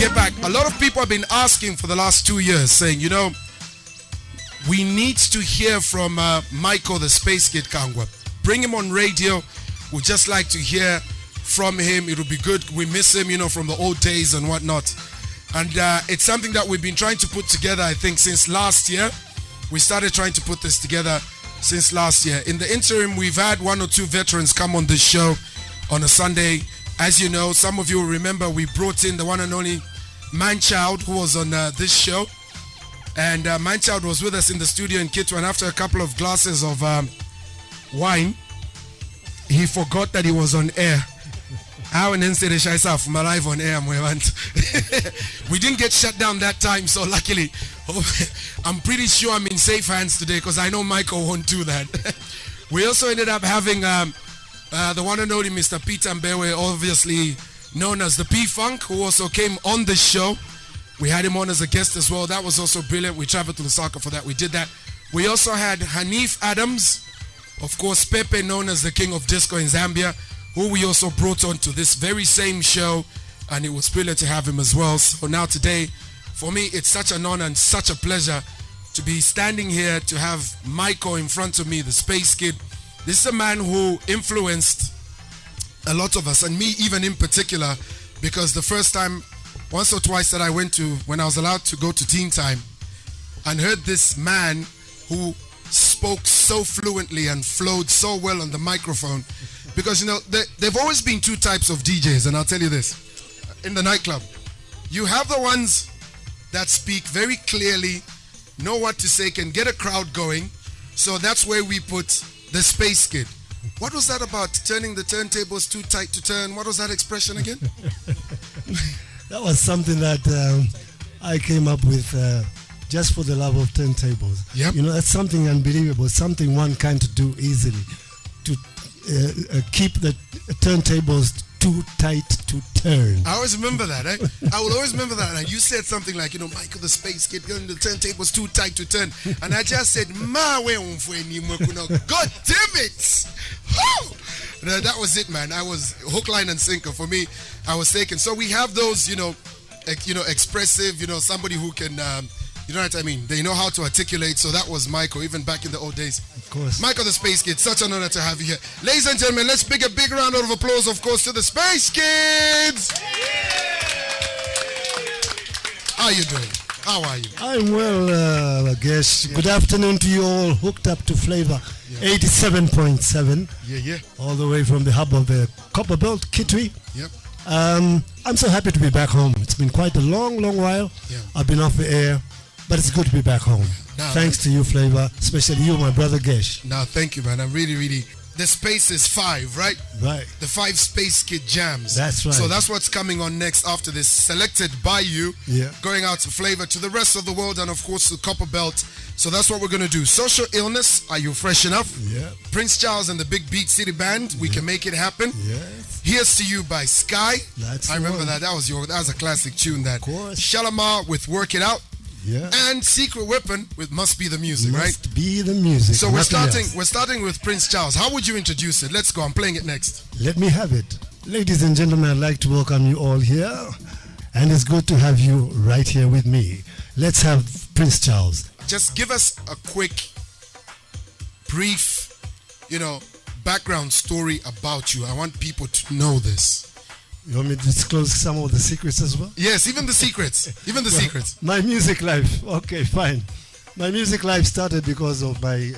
get back. A lot of people have been asking for the last 2 years, saying, you know, we need to hear from Michael the Space Kid Kangwa. Bring him on radio. We'd just like to hear from him. It would be good. We miss him, you know, from the old days and whatnot. And it's something that we've been trying to put together, I think, since last year. We started trying to put this together since last year. In the interim, we've had 1 or 2 veterans come on this show on a Sunday. As you know, some of you will remember we brought in the one and only Manchild, who was on this show. And Manchild was with us in the studio in Kitwe, and after a couple of glasses of wine, he forgot that he was on air. I and then said, "I'm alive on air." We didn't get shut down that time, so luckily, I'm pretty sure I'm in safe hands today because I know Michael won't do that. We also ended up having the one and only Mr. Peter Mbewe, obviously known as the P-Funk, who also came on the show. We had him on as a guest as well. That was also brilliant. We traveled to Lusaka for that. We did that. We also had Hanif Adams, of course, Pepe, known as the King of Disco in Zambia, who we also brought on to this very same show, and it was brilliant to have him as well. So now today, for me, it's such an honor and such a pleasure to be standing here to have Michael in front of me, the Space Kid. This is a man who influenced a lot of us, and me even in particular, because the first time, once or twice that I went to, when I was allowed to go to Teen Time, and heard this man who spoke so fluently and flowed so well on the microphone. Because, you know, there've always been 2 types of DJs, and I'll tell you this. In the nightclub, you have the ones that speak very clearly, know what to say, can get a crowd going. So that's where we put the Space Kid. What was that about? Turning the turntables too tight to turn? What was that expression again? That was something that I came up with just for the love of turntables. Yep. You know, that's something unbelievable, something one can't do easily. To keep the turntables too tight to turn. I always remember that. I will always remember that. And you said something like, you know, Michael the Space Kid, the turntables too tight to turn. And I just said, God damn it! That was it, man. I was hook, line, and sinker. For me, I was taken. So we have those, you know, expressive, you know, somebody who can, you know what I mean? They know how to articulate. So that was Michael, even back in the old days. Of course. Michael the Space Kid, such an honor to have you here. Ladies and gentlemen, let's big a big round of applause, of course, to the Space Kids. How are you doing? How are you? I'm well, Gesh. Yeah. Good afternoon to you all, hooked up to Flavor 87.7. Yeah. All the way from the hub of the Copper Belt, Kitwe. Yep. I'm so happy to be back home. It's been quite a long while. Yeah. I've been off the air, but it's good to be back home. Thanks to you, Flavor, especially you, my brother Gesh. No, thank you, man. I'm really... The space is 5, right? Right. The 5 Space Kid Jams. That's right. So that's what's coming on next after this, selected by you. Yeah. Going out to Flavor, to the rest of the world, and of course to Copper Belt. So that's what we're going to do. Social Illness, are you fresh enough? Yeah. Prince Charles and the Big Beat City Band, we can make it happen. Yes. Here's to You by Sky. That's I remember one. that. That was a classic tune. That. Of course. Shalamar with Work It Out. Yeah. And Secret Weapon with Must Be the Music, right? Must be the music. So we're starting with Prince Charles. How would you introduce it? Let's go. I'm playing it next. Let me have it. Ladies and gentlemen, I'd like to welcome you all here. And it's good to have you right here with me. Let's have Prince Charles. Just give us a quick, brief, background story about you. I want people to know this. You want me to disclose some of the secrets as well? Yes, even the secrets. Even the secrets. My music life. Okay, fine. My music life started because of my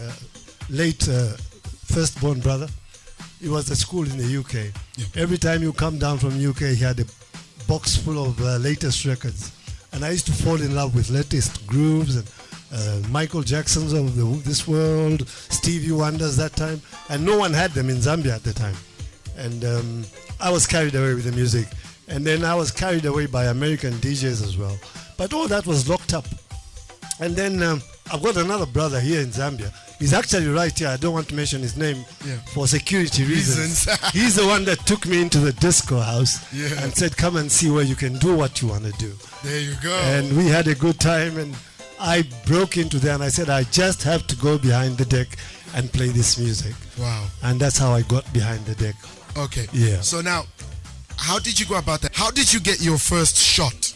late firstborn brother. He was at school in the UK. Yeah. Every time you come down from UK, he had a box full of latest records. And I used to fall in love with latest grooves and Michael Jackson's of this world, Stevie Wonder's that time. And no one had them in Zambia at the time. And I was carried away with the music. And then I was carried away by American DJs as well. But all that was locked up. And then I've got another brother here in Zambia. He's actually right here. I don't want to mention his name for security reasons. He's the one that took me into the disco house and said, come and see where you can do what you want to do. There you go. And we had a good time. And I broke into there and I said, I just have to go behind the deck and play this music. Wow. And that's how I got behind the deck. Okay. Yeah. So now, how did you go about that? How did you get your first shot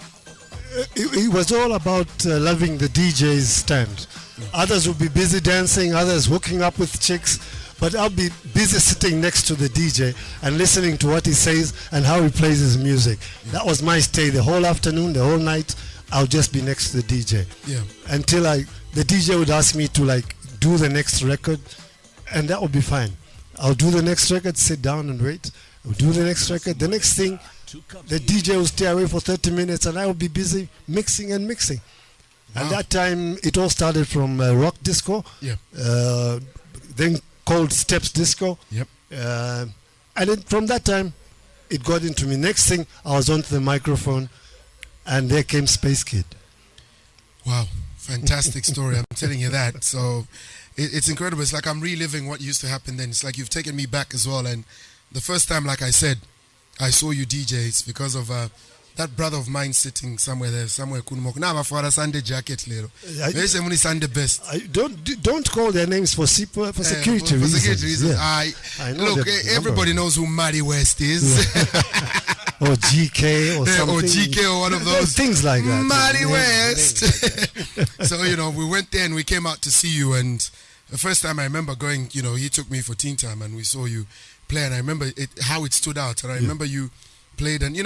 it was all about loving the DJ's stand. Others would be busy dancing, others hooking up with chicks, but I'll be busy sitting next to the DJ and listening to what he says and how he plays his music. That was my stay the whole afternoon, the whole night. I'll just be next to the DJ. Yeah. Until the DJ would ask me to like do the next record, and that would be fine. I'll do the next record, sit down and wait. I'll do the next record. The next thing, the DJ will stay away for 30 minutes and I will be busy mixing and mixing. Wow. And that time, it all started from rock disco, Yeah. then called steps disco. Yep. And then from that time, it got into me. Next thing, I was onto the microphone, and there came Space Kid. Wow. Fantastic story. I'm telling you that. So it's incredible. It's like I'm reliving what used to happen then. It's like you've taken me back as well. And the first time, like I said, I saw you DJs because of that brother of mine sitting somewhere there, somewhere. Now I'm for a Sunday jacket, little. Sunday best. Don't call their names for security reasons. For security reasons. Yeah. I know look, everybody knows who Matty West is. Or GK or something. Or GK or one of those. Things like that. Matty West. So, we went there and we came out to see you. And the first time I remember going, he took me for Teen Time and we saw you play. And I remember how it stood out. And I remember you played. And,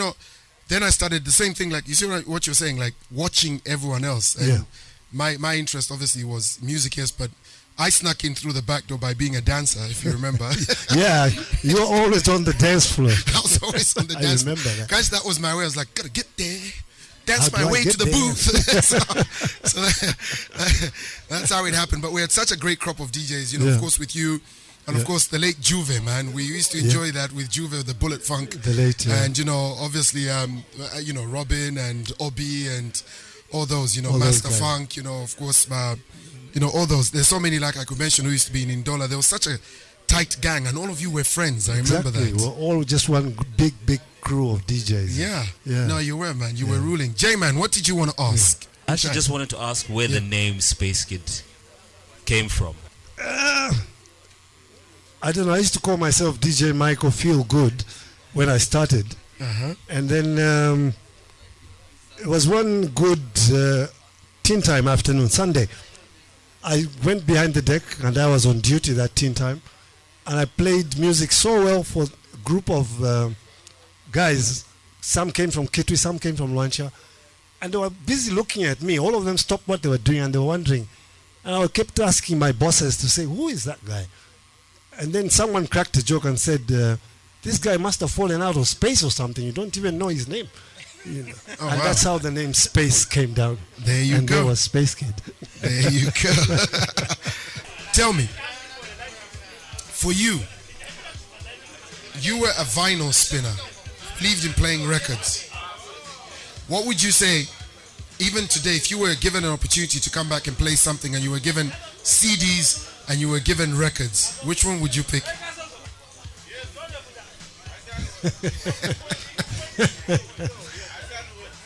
then I started the same thing, like, you see what you're saying, like watching everyone else. And my interest obviously was music, yes, but I snuck in through the back door by being a dancer, if you remember. Yeah, you were always on the dance floor. I was always on the dance floor. I remember that. Guys, that was my way. I was like, gotta get there. That's my way to the booth. so that's how it happened. But we had such a great crop of DJs, of course, with you. And of course, the late Juve, man. We used to enjoy that with Juve, the Bullet Funk. The late, And, obviously, Robin and Obi and all those, all Master those Funk, of course, all those. There's so many, like I could mention, who used to be in Indola. There was such a tight gang, and all of you were friends. I remember that. We're all just one big crew of DJs. Yeah. No, you were, man. You were ruling. J-Man, what did you want to ask? I actually just wanted to ask where the name Space Kid came from. I don't know. I used to call myself DJ Michael Feel Good when I started. And then it was one good Teen Time afternoon, Sunday. I went behind the deck and I was on duty that Teen Time. And I played music so well for a group of guys. Some came from Kitwe, some came from Luancha. And they were busy looking at me. All of them stopped what they were doing and they were wondering. And I kept asking my bosses to say, who is that guy? And then someone cracked a joke and said, this guy must have fallen out of space or something. You don't even know his name. And that's how the name Space came down. There you and go. There was Space Kid. There you go. Tell me, for you were a vinyl spinner, believed in playing records. What would you say, even today, if you were given an opportunity to come back and play something and you were given CDs and you were given records, which one would you pick?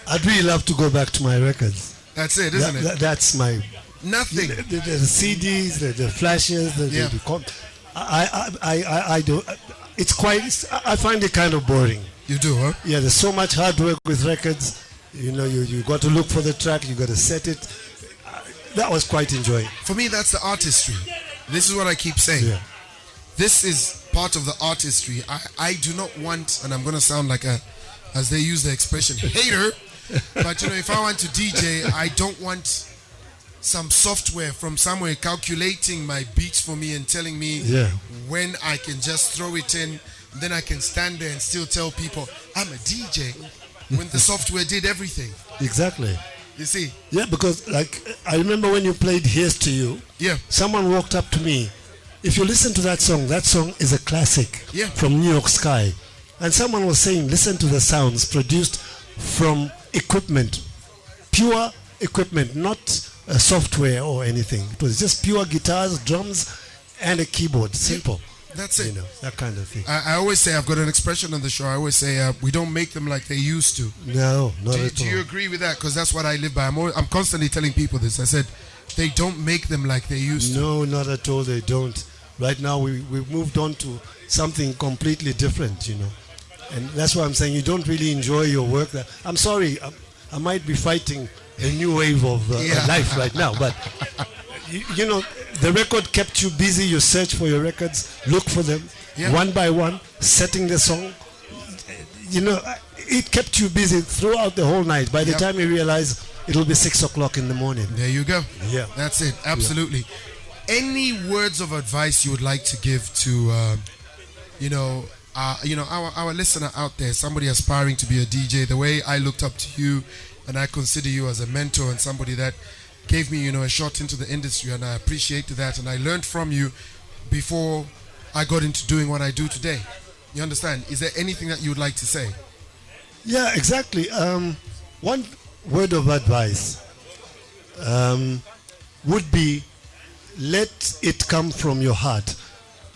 I'd really love to go back to my records. That's it, isn't it? That's my... Nothing. The CDs, the flashes, I do. It's quite... I find it kind of boring. You do, huh? Yeah, there's so much hard work with records. You got to look for the track, you got to set it. That was quite enjoying. For me, that's the artistry. This is what I keep saying. Yeah. This is part of the artistry. I do not want, and I'm going to sound like as they use the expression, hater. But, if I want to DJ, I don't want some software from somewhere calculating my beats for me and telling me when I can just throw it in. Then I can stand there and still tell people, I'm a DJ, when the software did everything. Exactly. You see? Yeah, because I remember when you played Here's to You. Yeah. Someone walked up to me. If you listen to that song is a classic from New York Sky. And someone was saying, listen to the sounds produced from equipment, pure equipment, not software or anything. It was just pure guitars, drums, and a keyboard. Simple. That's it. That kind of thing. I always say, I've got an expression on the show. I always say, we don't make them like they used to. No, not at all. Do you agree with that? Because that's what I live by. I'm constantly telling people this. I said, they don't make them like they used to. No, not at all. They don't. Right now, we've moved on to something completely different, And that's why I'm saying you don't really enjoy your work. I'm sorry. I might be fighting a new wave of life right now. But you know, the record kept you busy. You search for your records, look for them one by one, setting the song. You know, it kept you busy throughout the whole night. By the time you realize, it'll be 6 o'clock in the morning. There you go. Yeah. That's it. Absolutely. Any words of advice you would like to give to, our listener out there, somebody aspiring to be a DJ? The way I looked up to you, and I consider you as a mentor and somebody that gave me, a shot into the industry, and I appreciate that. And I learned from you before I got into doing what I do today. You understand? Is there anything that you would like to say? Yeah, exactly. One word of advice would be, let it come from your heart.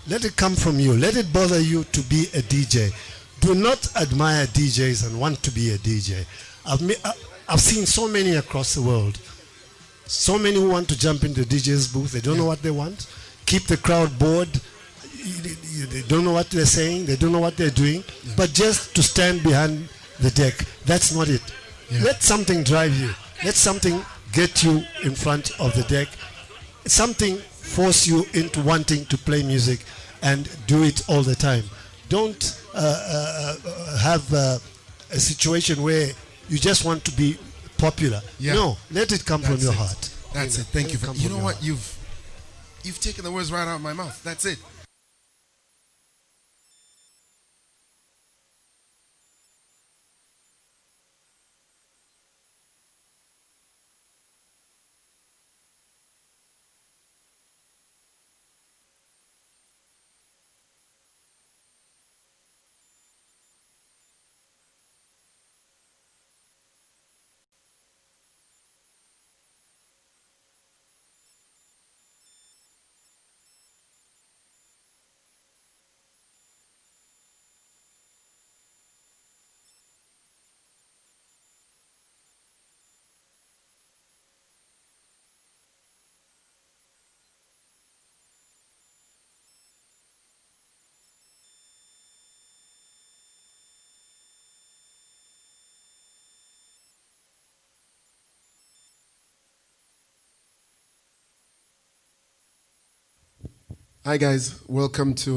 Let it come from you. Let it bother you to be a DJ. Do not admire DJs and want to be a DJ. I've seen so many across the world. So many who want to jump into DJ's booth. They don't know what they want. Keep the crowd bored. They don't know what they're saying. They don't know what they're doing. But just to stand behind the deck, that's not it. Let something drive you. Let something get you in front of the deck. Something force you into wanting to play music and do it all the time. Don't have a situation where you just want to be popular. No, let it come from your heart. That's it. Thank you. You know what? You've taken the words right out of my mouth. That's it. Hi guys, welcome to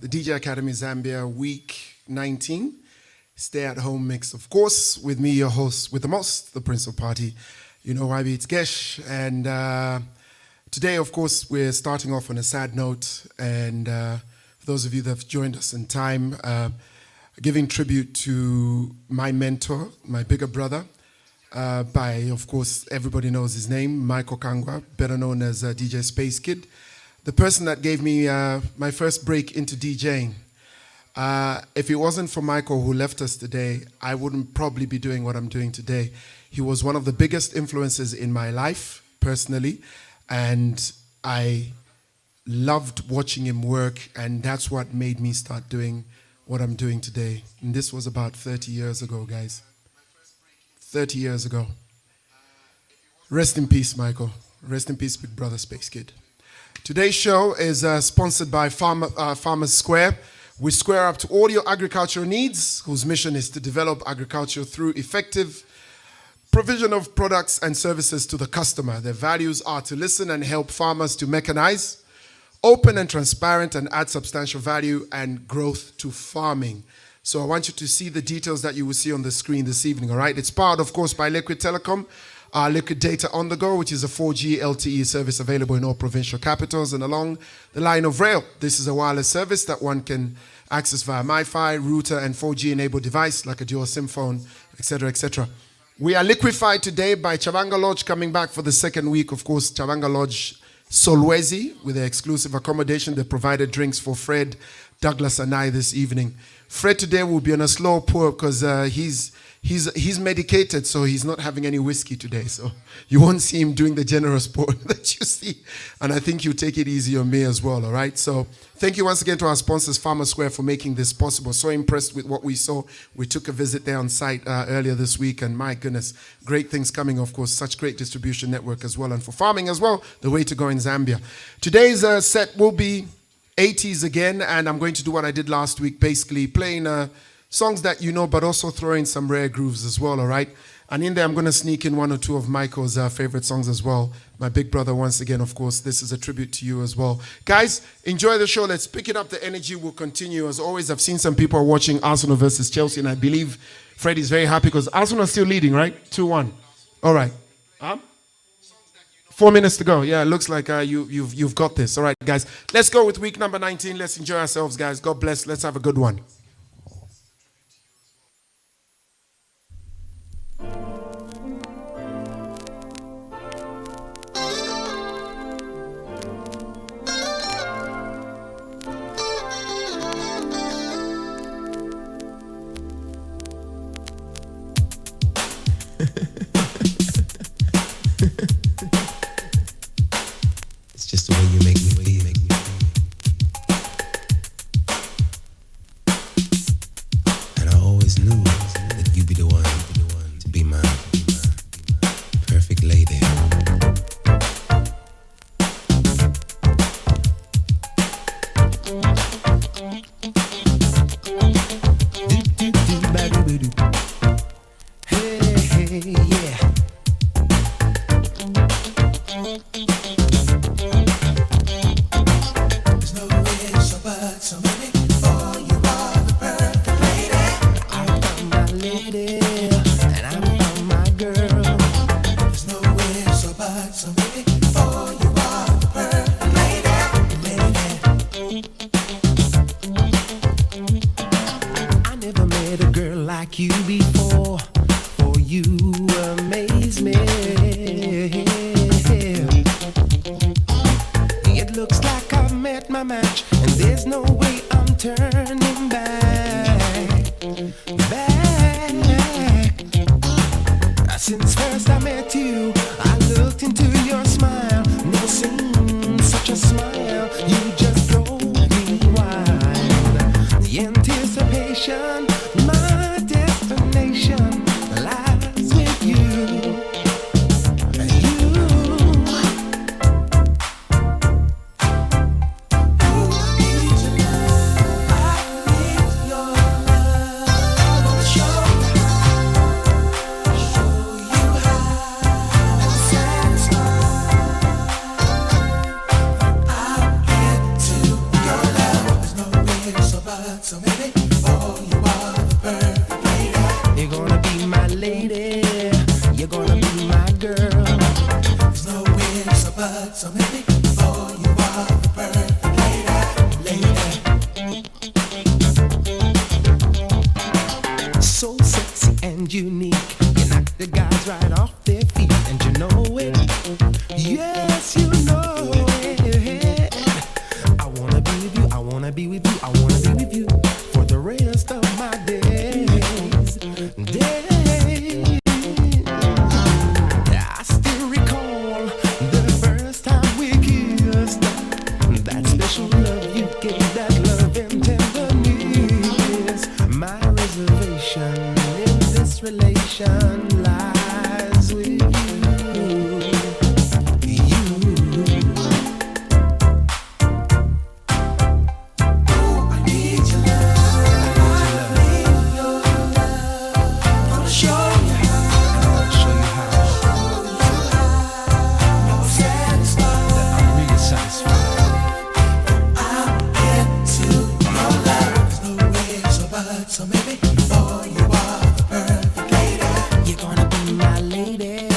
the DJ Academy Zambia week 19 stay at home mix, of course, with me, your host with the most, the Prince of Party. You know why, it's Gesh. And today, of course, we're starting off on a sad note, and for those of you that have joined us in time, giving tribute to my mentor, my bigger brother, by, of course, everybody knows his name, Michael Kangwa, better known as DJ Space Kid. The person that gave me my first break into DJing. If it wasn't for Michael, who left us today, I wouldn't probably be doing what I'm doing today. He was one of the biggest influences in my life, personally, and I loved watching him work, and that's what made me start doing what I'm doing today. And this was about 30 years ago, guys. 30 years ago. Rest in peace, Michael. Rest in peace, big brother Space Kid. Today's show is sponsored by Farmers Square. We square up to all your agricultural needs, whose mission is to develop agriculture through effective provision of products and services to the customer. Their values are to listen and help farmers to mechanize, open and transparent, and add substantial value and growth to farming. So I want you to see the details that you will see on the screen this evening, all right? It's powered, of course, by Liquid Telecom. Liquid Data on the Go, which is a 4G LTE service available in all provincial capitals and along the line of rail. This is a wireless service that one can access via MiFi, router, and 4G-enabled device like a dual SIM phone, etc., etc. We are liquefied today by Chavanga Lodge, coming back for the second week. Of course, Chavanga Lodge Solwezi, with their exclusive accommodation. They provided drinks for Fred, Douglas, and I this evening. Fred today will be on a slow pour because he's medicated, so he's not having any whiskey today. So you won't see him doing the generous pour that you see. And I think you take it easy on me as well, all right? So thank you once again to our sponsors, Farmers Square, for making this possible. So impressed with what we saw. We took a visit there on site earlier this week, and my goodness, great things coming, of course. Such great distribution network as well. And for farming as well, the way to go in Zambia. Today's set will be 80s again, and I'm going to do what I did last week, basically playing songs that you know, but also throw in some rare grooves as well, all right? And in there, I'm going to sneak in one or two of Michael's favorite songs as well. My big brother, once again, of course, this is a tribute to you as well. Guys, enjoy the show. Let's pick it up. The energy will continue. As always, I've seen some people watching Arsenal versus Chelsea, and I believe Freddie's very happy because Arsenal is still leading, right? 2-1. All right. 4 minutes to go. Yeah, it looks like you've got this. All right, guys. Let's go with week number 19. Let's enjoy ourselves, guys. God bless. Let's have a good one. It's just the way you make me feel. And I always knew that you'd be the one to be my perfect lady. Hey, yeah. There's no way, so but so maybe for you are the perfect lady. I found my lady, and I found my girl. There's no way, so but so maybe for you are the perfect lady. I never met a girl like you before. For you amaze me. It looks like I've met my match, and there's no way I'm turning back. Since first I met you, I looked into your smile. Never seen such a smile. You just drove me wild. The anticipation, my destination lies with you. So maybe, oh, you are the perfect lady. You're gonna be my lady. You're gonna be my girl. There's no way, so but so maybe, oh, you are the perfect lady. So sexy and unique. You knock the guys right off their feet, and you know it. Yes, you know it. I wanna be with you. I wanna be with you. I wanna be with you for the rest of my days. I still recall the first time we kissed. That special love you gave, that love and tenderness. My reservation in this relation lies with you. So maybe, oh, you are the perfect lady. You're gonna be my lady.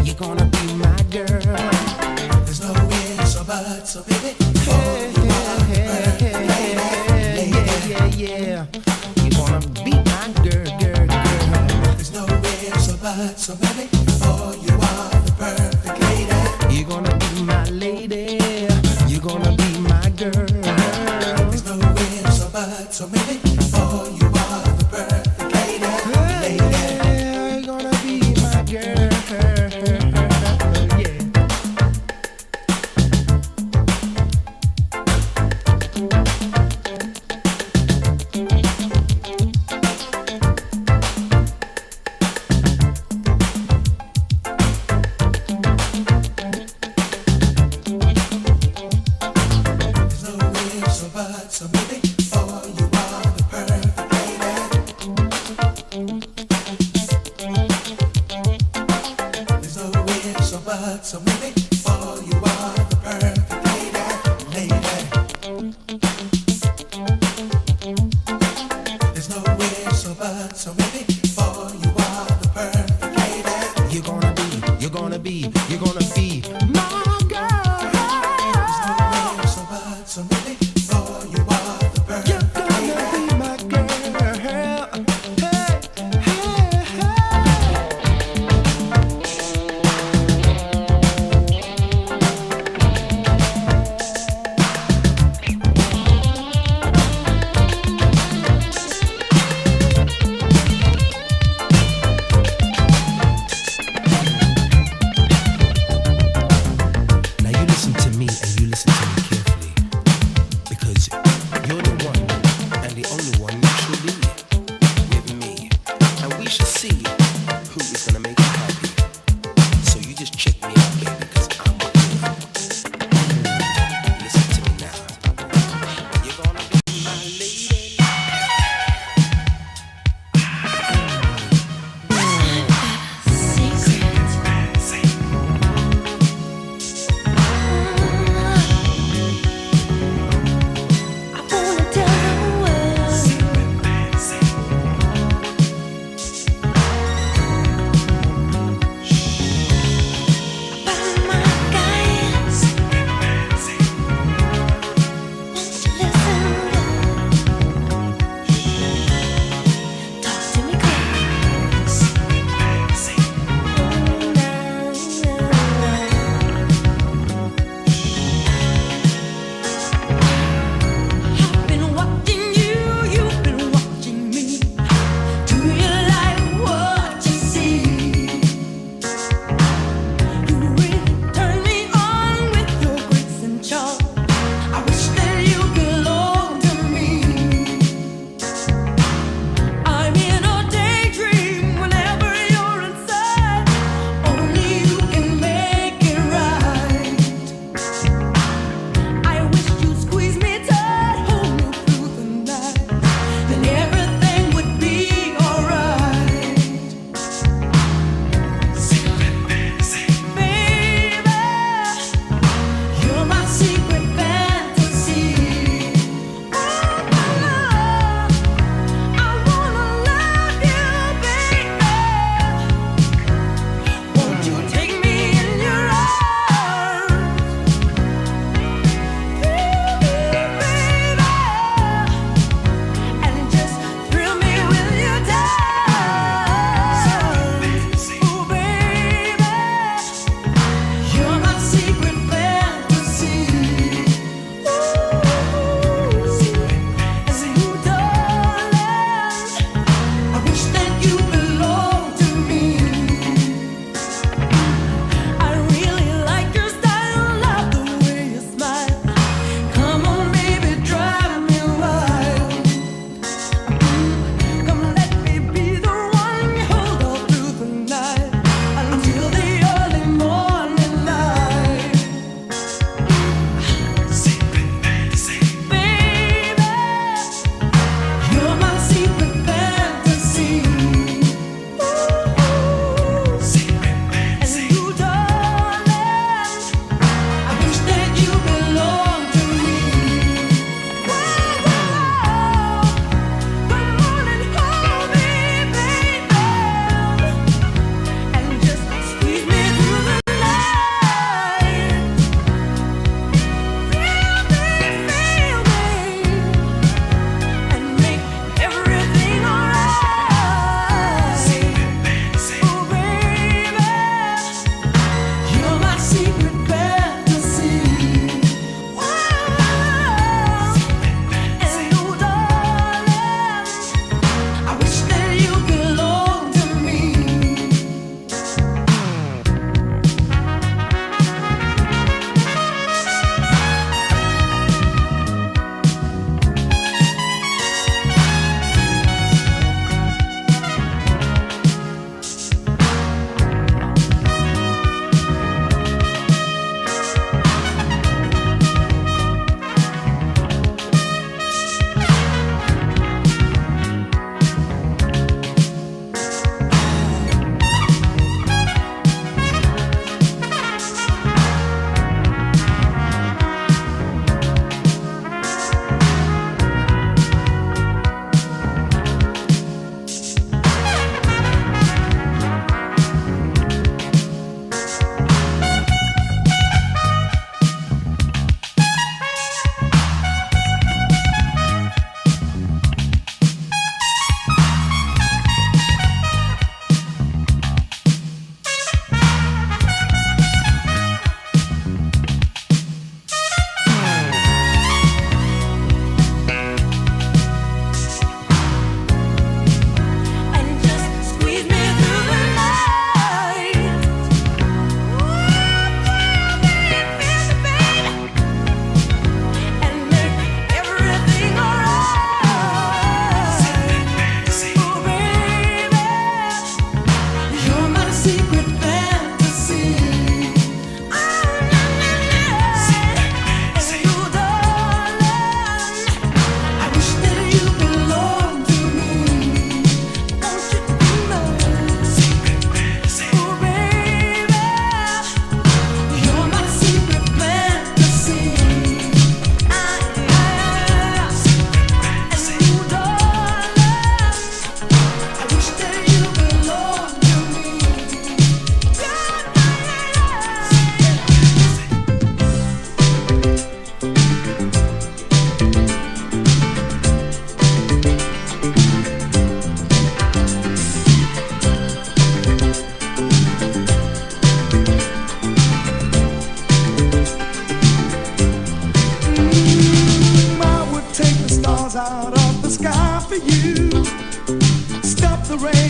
You're gonna be my girl. There's no way, so but so baby, oh, you are the perfect lady. Yeah. You're gonna be my girl. There's no way, so but so baby, oh, you are the perfect lady. You're gonna be my lady. You're gonna be my girl. There's no way, so but so maybe, oh, you are the perfect lady. You're gonna be my girl. Yeah. There's no way, so but so maybe, oh, you are the perfect lady. buts, so maybe for you are the perfect lady. There's no ifs or buts, so maybe for you are the perfect lady. You're gonna be my girl. There's no ifs or buts, so maybe for you are the perfect lady. You're gonna be my girl.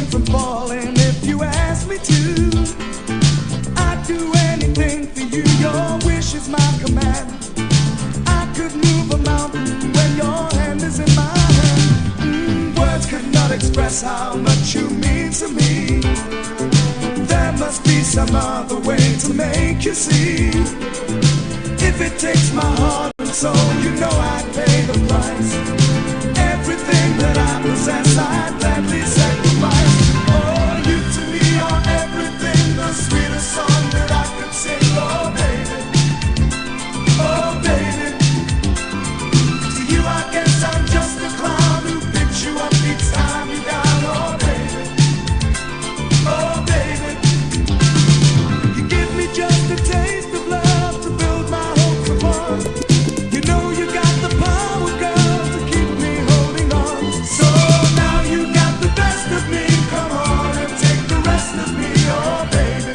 me from falling if you ask me to. I'd do anything for you, your wish is my command. I could move a mountain when your hand is in my hand. Words could not express how much you mean to me. There must be some other way to make you see. If it takes my heart and soul, you know I'd pay the price. Everything that I possess, I'd gladly sacrifice. Oh, you to me are everything, the sweetest song that I could sing. Oh, baby, oh, baby. To you I guess I'm just a clown who picks you up each time you're down. Oh, baby, oh, baby. You give me just a taste of love to build my hopes upon. You know you got the power, girl, to keep me holding on. So now you got the best of me. Come on and take the rest of me, oh baby.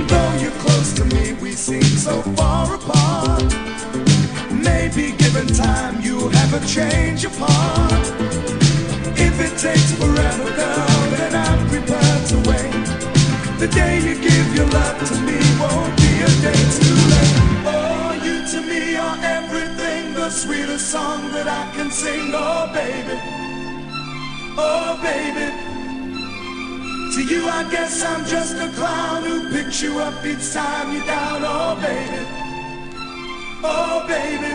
Though you're close to me, we seem so far apart. Maybe given time, you'll have a change of heart. If it takes forever, girl, then I'm prepared to wait. The day you give your love to me won't be a day too late. Oh, you to me are everything, the sweetest song that I can sing. Oh, baby, oh, baby. To you I guess I'm just a clown who picks you up each time you're down. Oh, baby, oh, baby.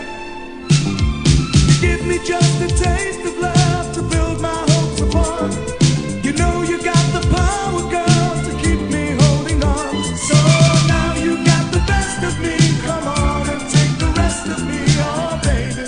Give me just a taste of love to build my hopes upon. You know you got the power, girl, to keep me holding on. So now you got the best of me. Come on and take the rest of me, oh baby.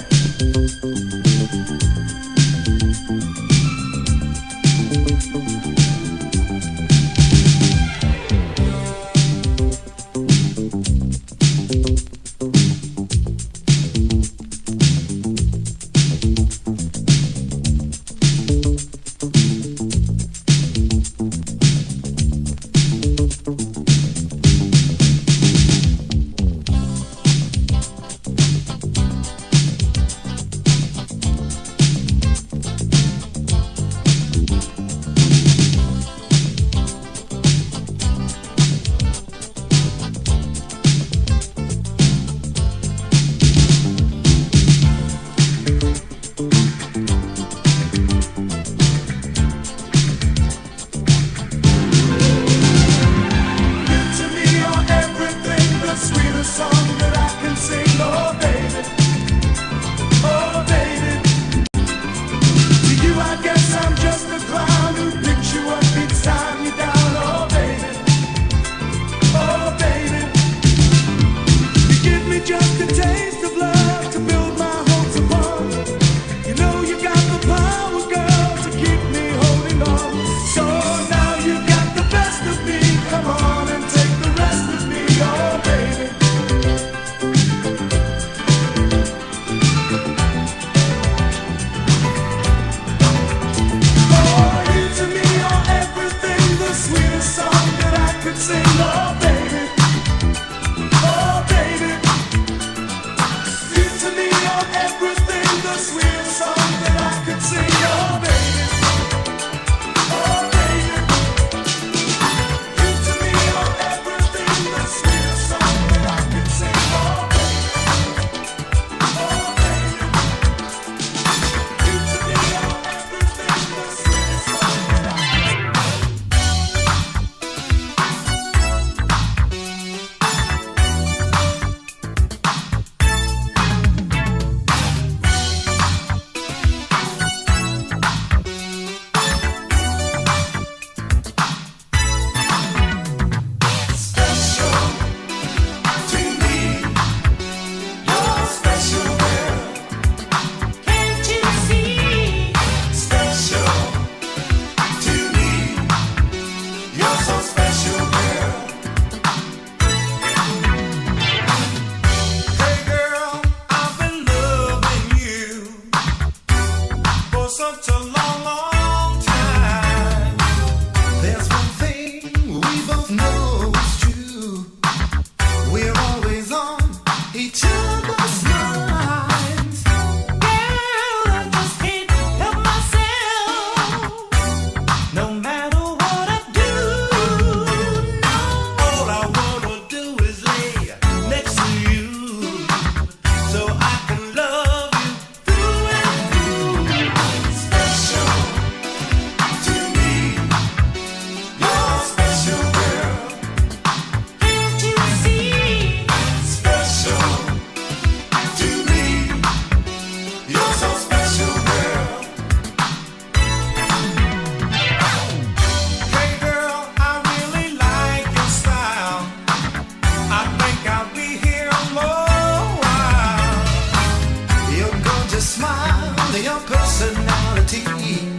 reality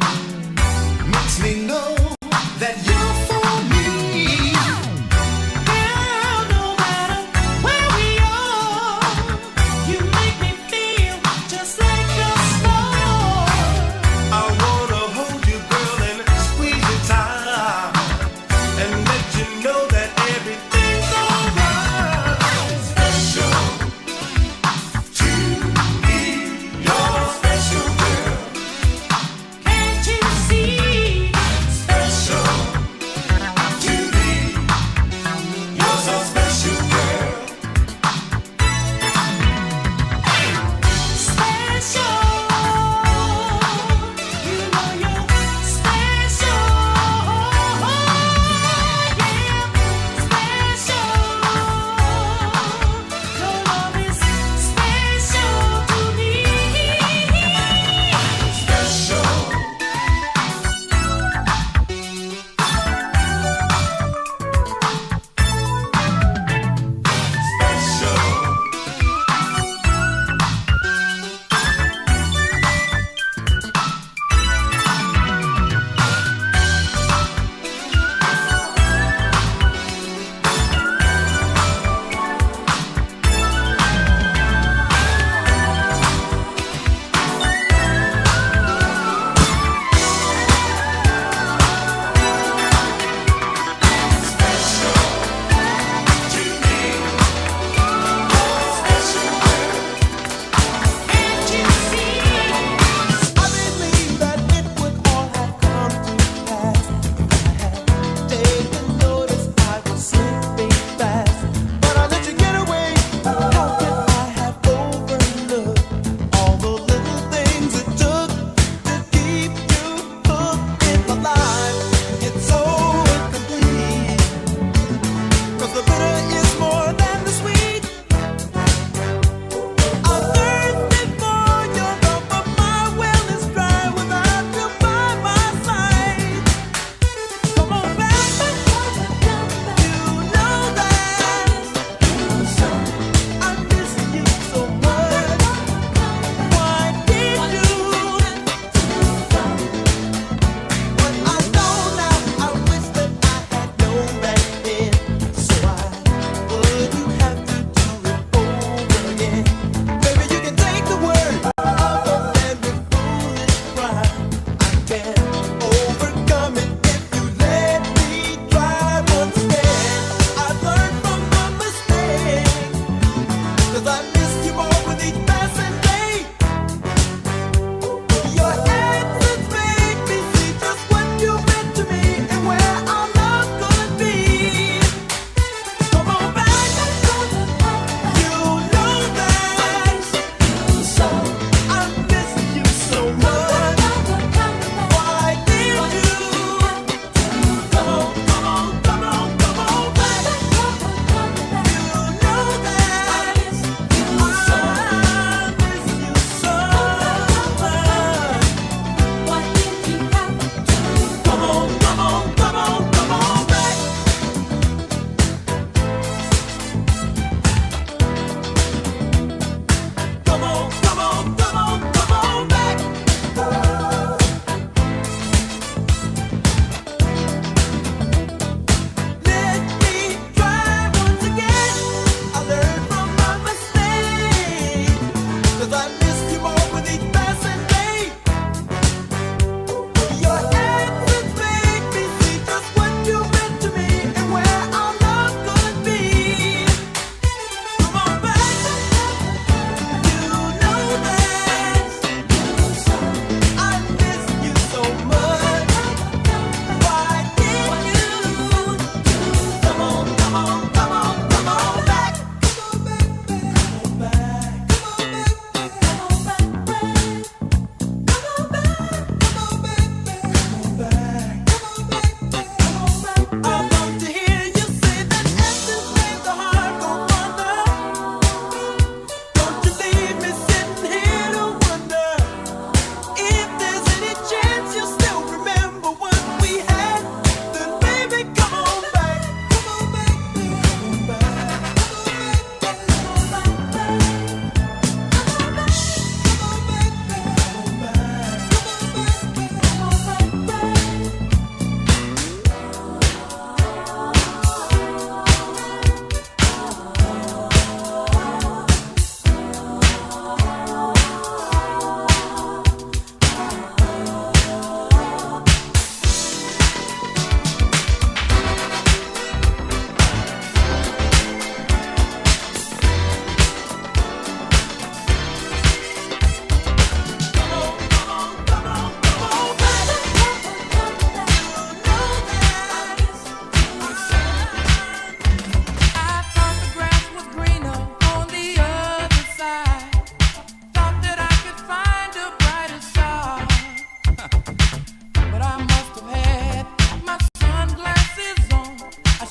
makes me know that you're for me. Girl, no matter where we are, you make me feel just like a star. I wanna hold you, girl, and squeeze you tight, and let you know that everything's alright. Special to me, you're special, girl. Can't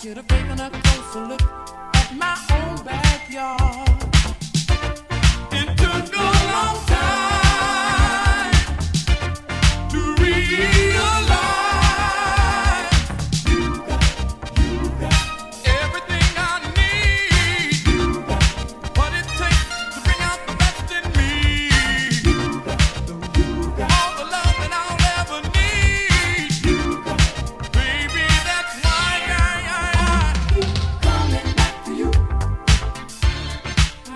should have taken a closer look at my own backyard. It took a long time to realize everything I need, what it takes to bring out the best in me, all the love that I'll ever need, baby. That's why I keep coming back to you. I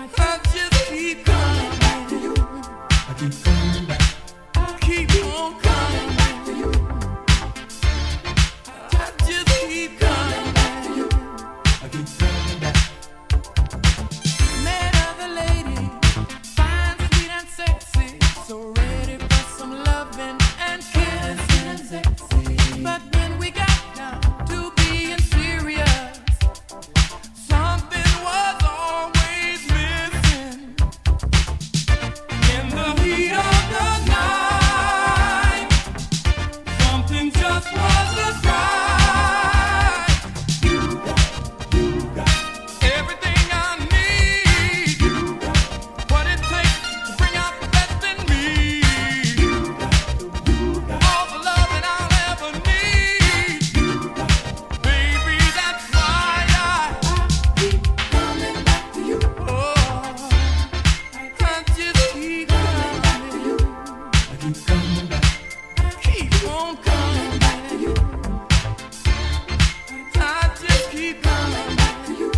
just keep coming back to you. I keep coming back. I keep on coming back to you. I just keep coming back to you. I keep coming back. Met other lady, fine, sweet and sexy, so ready for some loving and kissing. But when we got down to being serious, something was always missing. In the heat of the night, something just wasn't right. Everything I need, what it takes to bring out the best in me, all the love that I'll ever need, baby. That's why I keep coming back to you. Oh, I just keep coming to you. I keep coming back. I keep on coming back to you. I just keep coming back to you.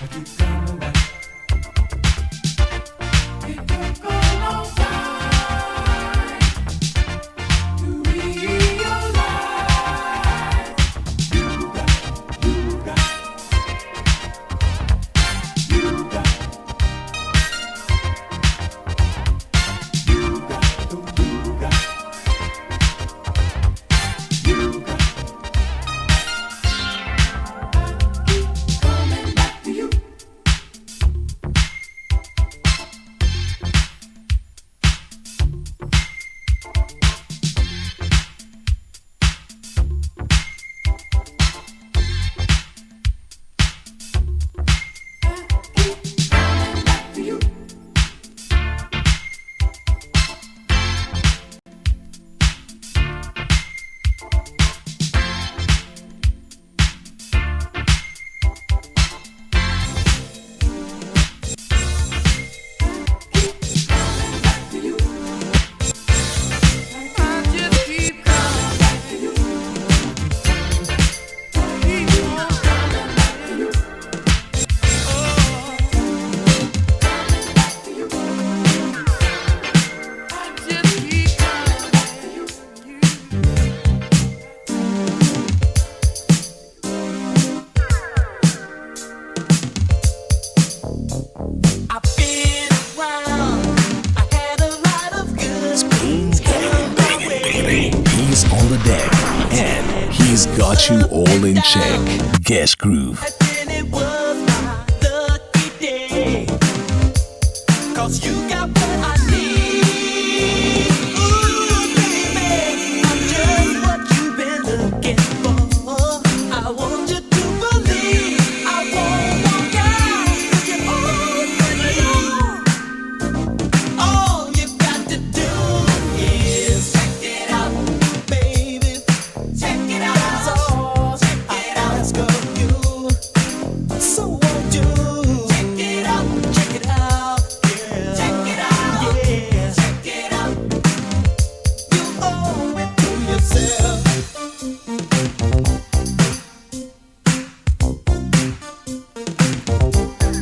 I keep coming back. It took a long time to realize coming back to you. Coming back to you. I just keep coming back to you. Keep on coming back to you. Oh, coming back to you. I just keep coming back to you. I've been around. I had a lot of good things come my way. He's on the deck and he's got you all in check. Geshgroove. And it was my lucky day, 'cause you got what I need. Ooh, baby, I'm just what you've been looking for. I want you to believe I won't walk out with you all night long. All you got to do is check it out, baby. Check it out. That's all I ask of you. So won't you check it out? Check it out, yeah. Check it out, yeah. Check it out. You owe it to yourself.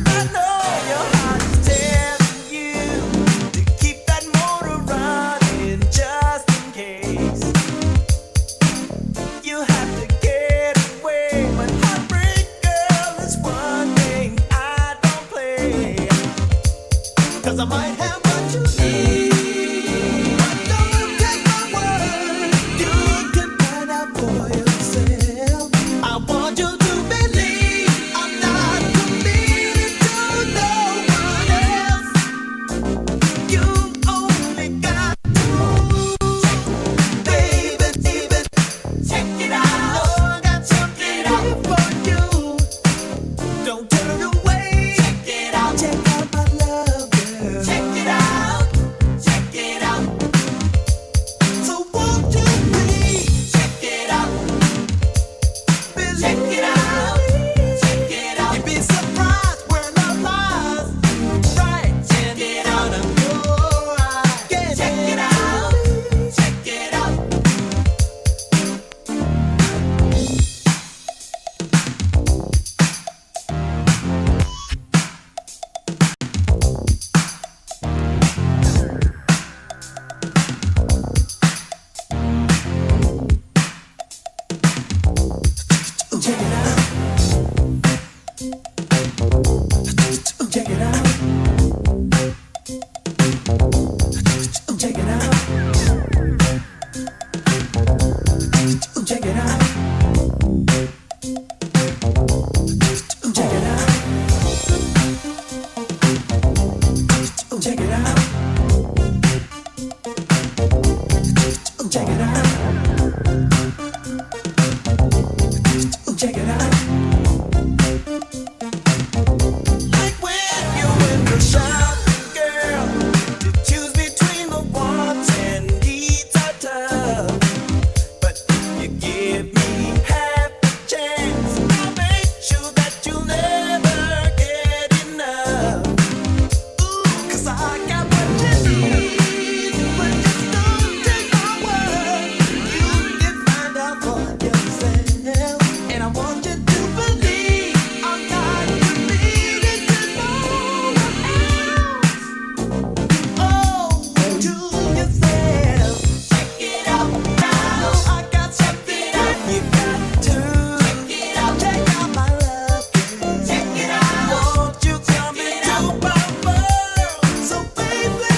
I know your heart is telling you to keep that motor running just in case. You have to get away, but heartbreak, girl, is one thing I don't play. 'Cause I might have what you need. But don't take my word, you can find out for yourself. I want you to believe I'm not committed to no one else. You only got to baby, check it out. Oh, I got something for you. Check it out. Check it out. Check it out. Like when you're in the shopping, girl, to choose between the wants and needs are tough. But if you give me half a chance, I'll make sure that you'll never get enough. Ooh, 'cause I got what you need, but just don't take my word. You can find out for yourself, and I want you to believe I'm not committed to no one else. Oh, to yourself. Check it out now. I got something out. You got to check it out. Check out my love. Check it out. Won't you come into my world? So baby,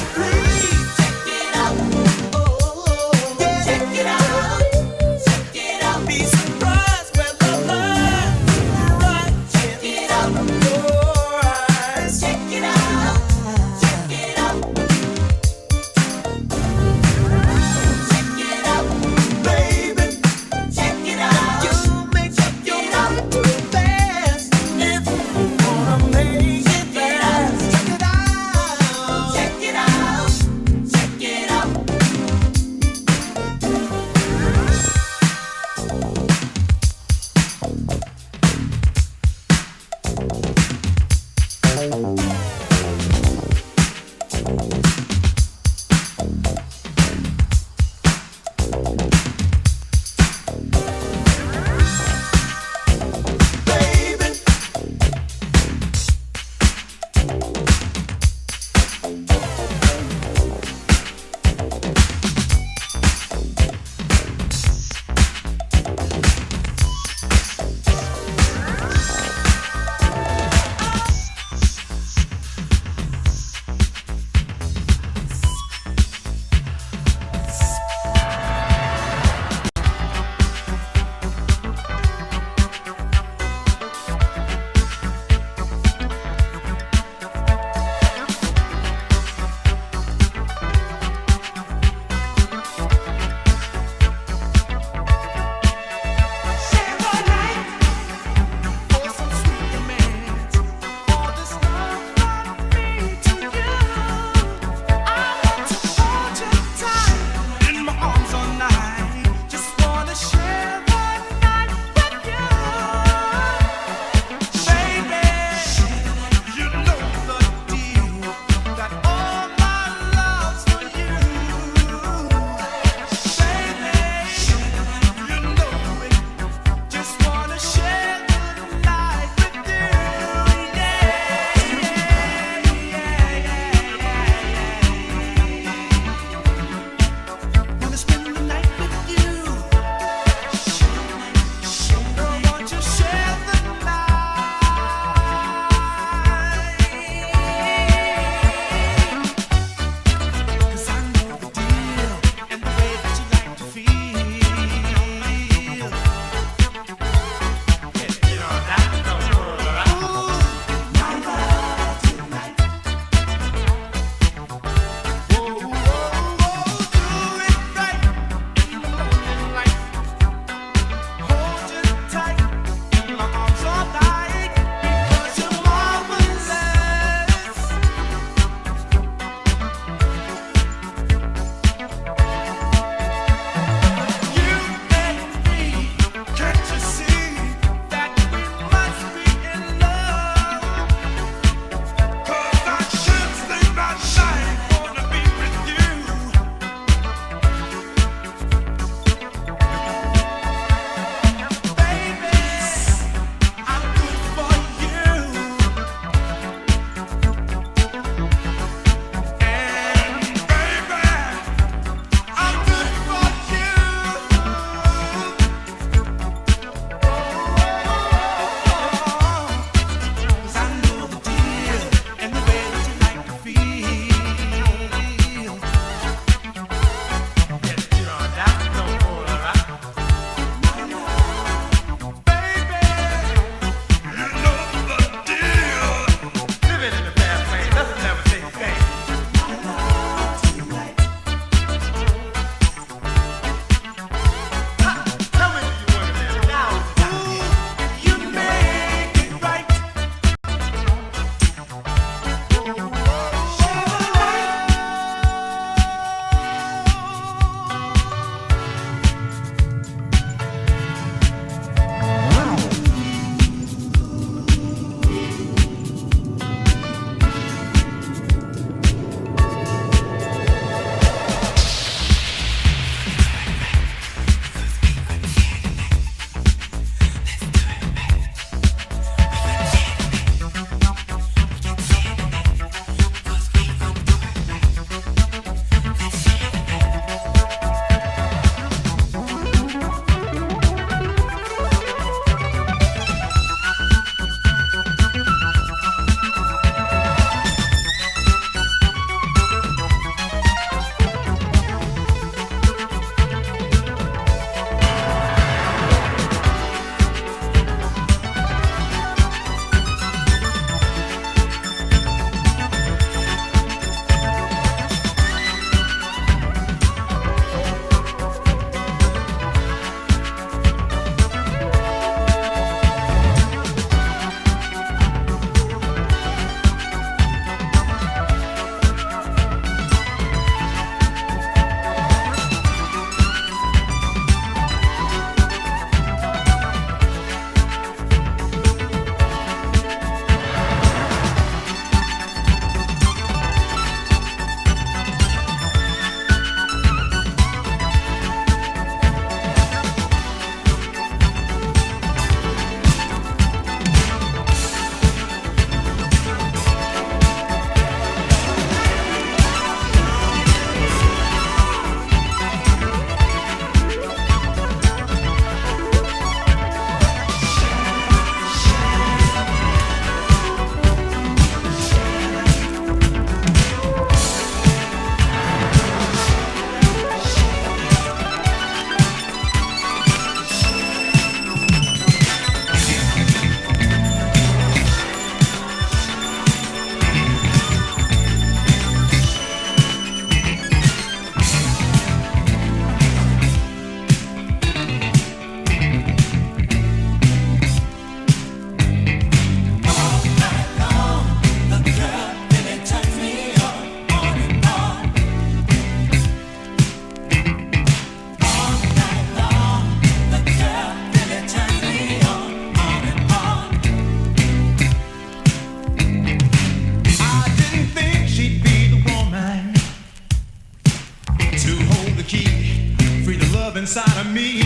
inside of me.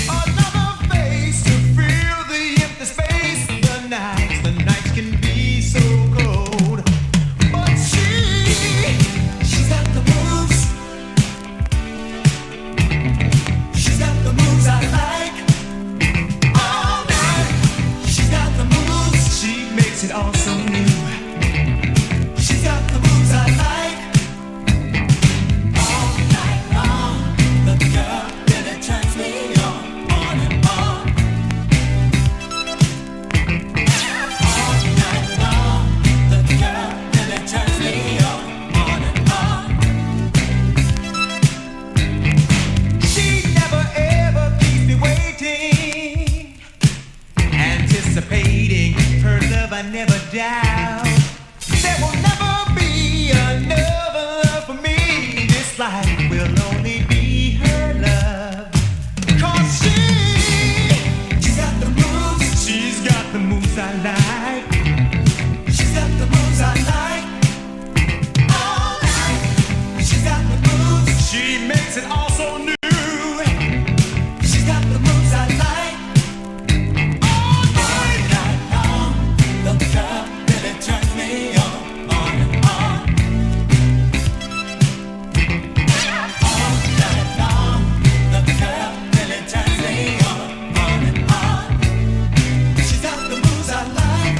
Another face to fill the empty space. The nights can be so cold. But she's got the moves. She's got the moves I like. All night, she's got the moves. She makes it all so new. She's got the moves I like. All night long, the girl really turns me on and on. All night long, the girl really turns me on and on. She never ever keeps me waiting, anticipating her love I never doubt. There will never be another love for me. This life will only be her love. 'Cause she's got the moves. She's got the moves I like. She's got the moves I like. All night. She's got the moves. She makes it all so new. She's got the moves I like. All night long, the girl really turns me on and on. All night long, the girl really turns me on and on. She's got the moves I like.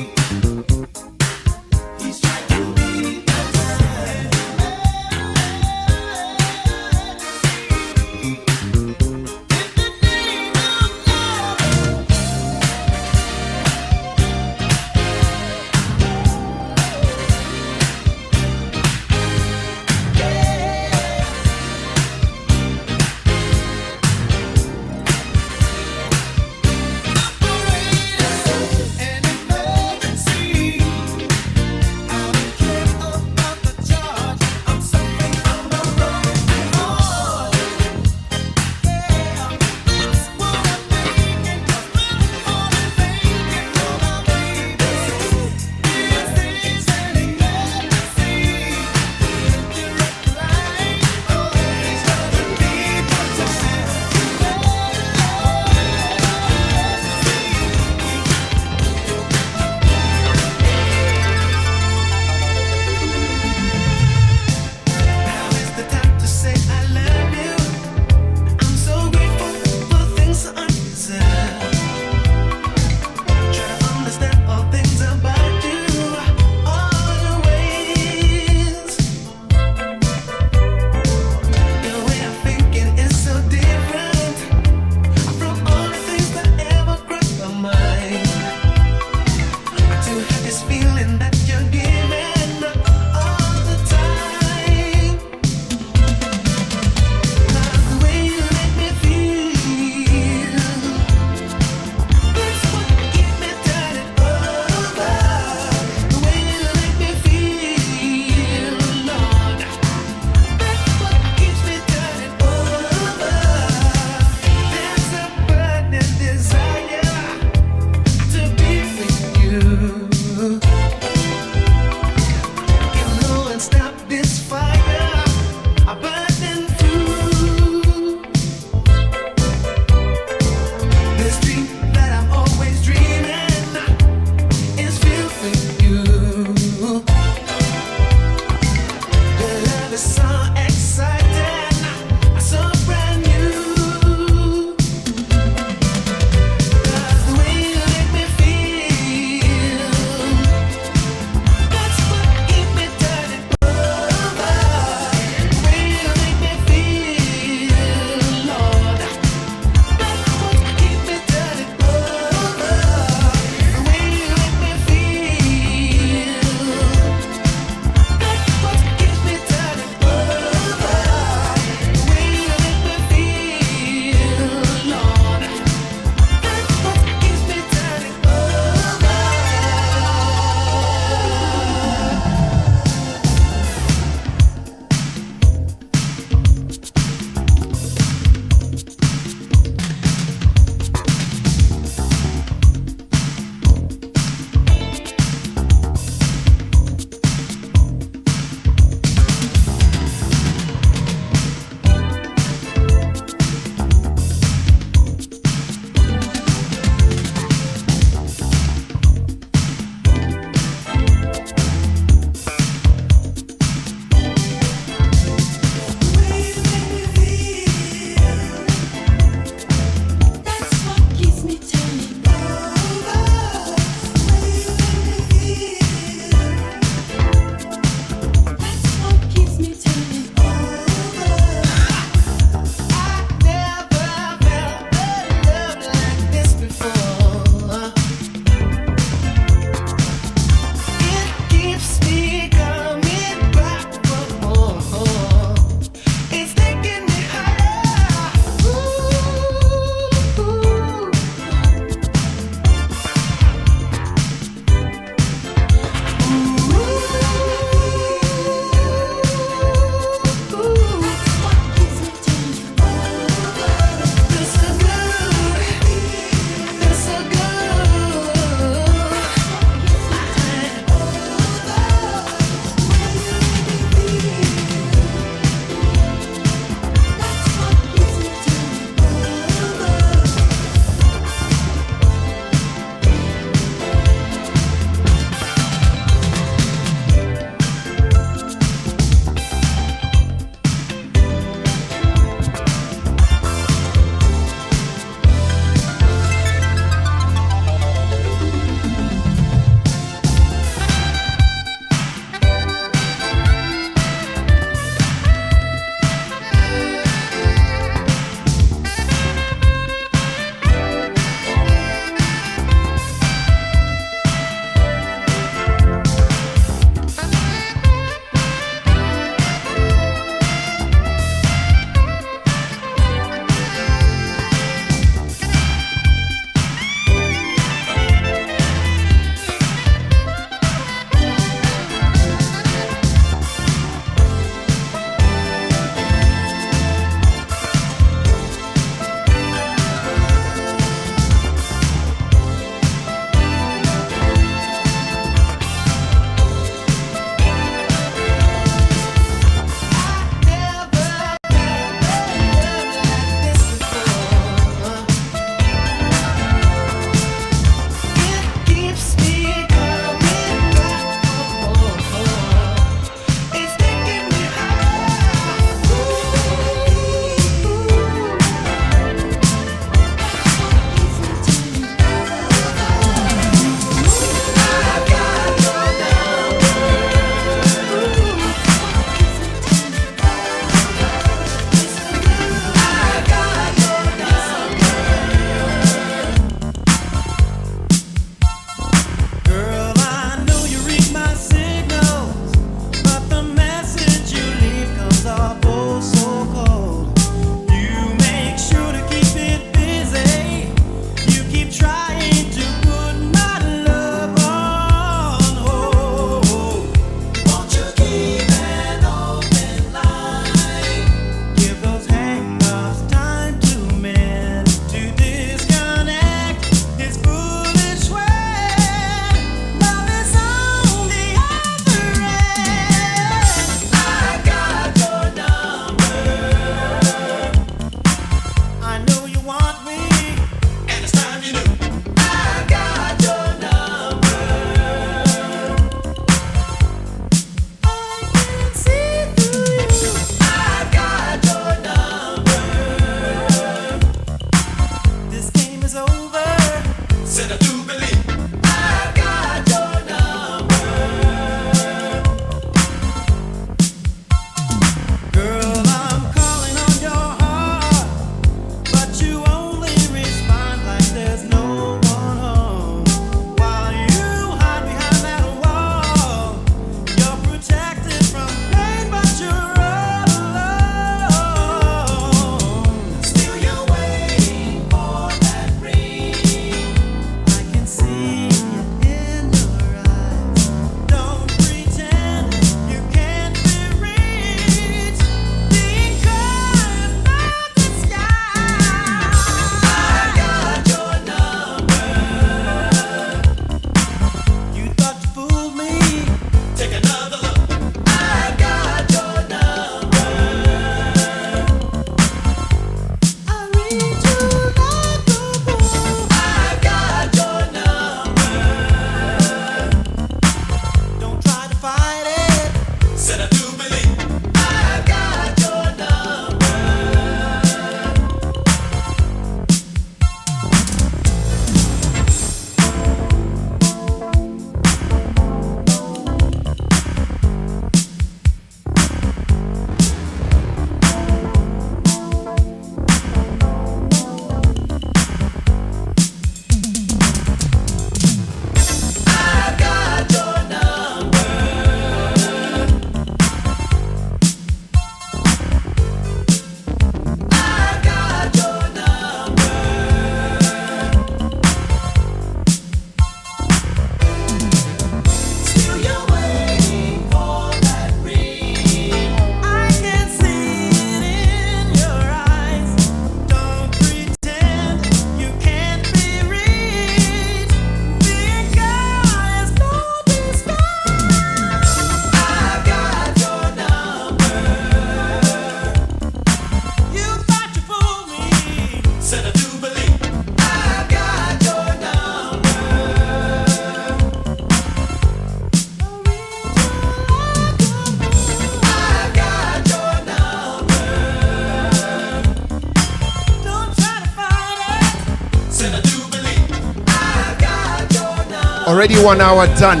Already 1 hour done.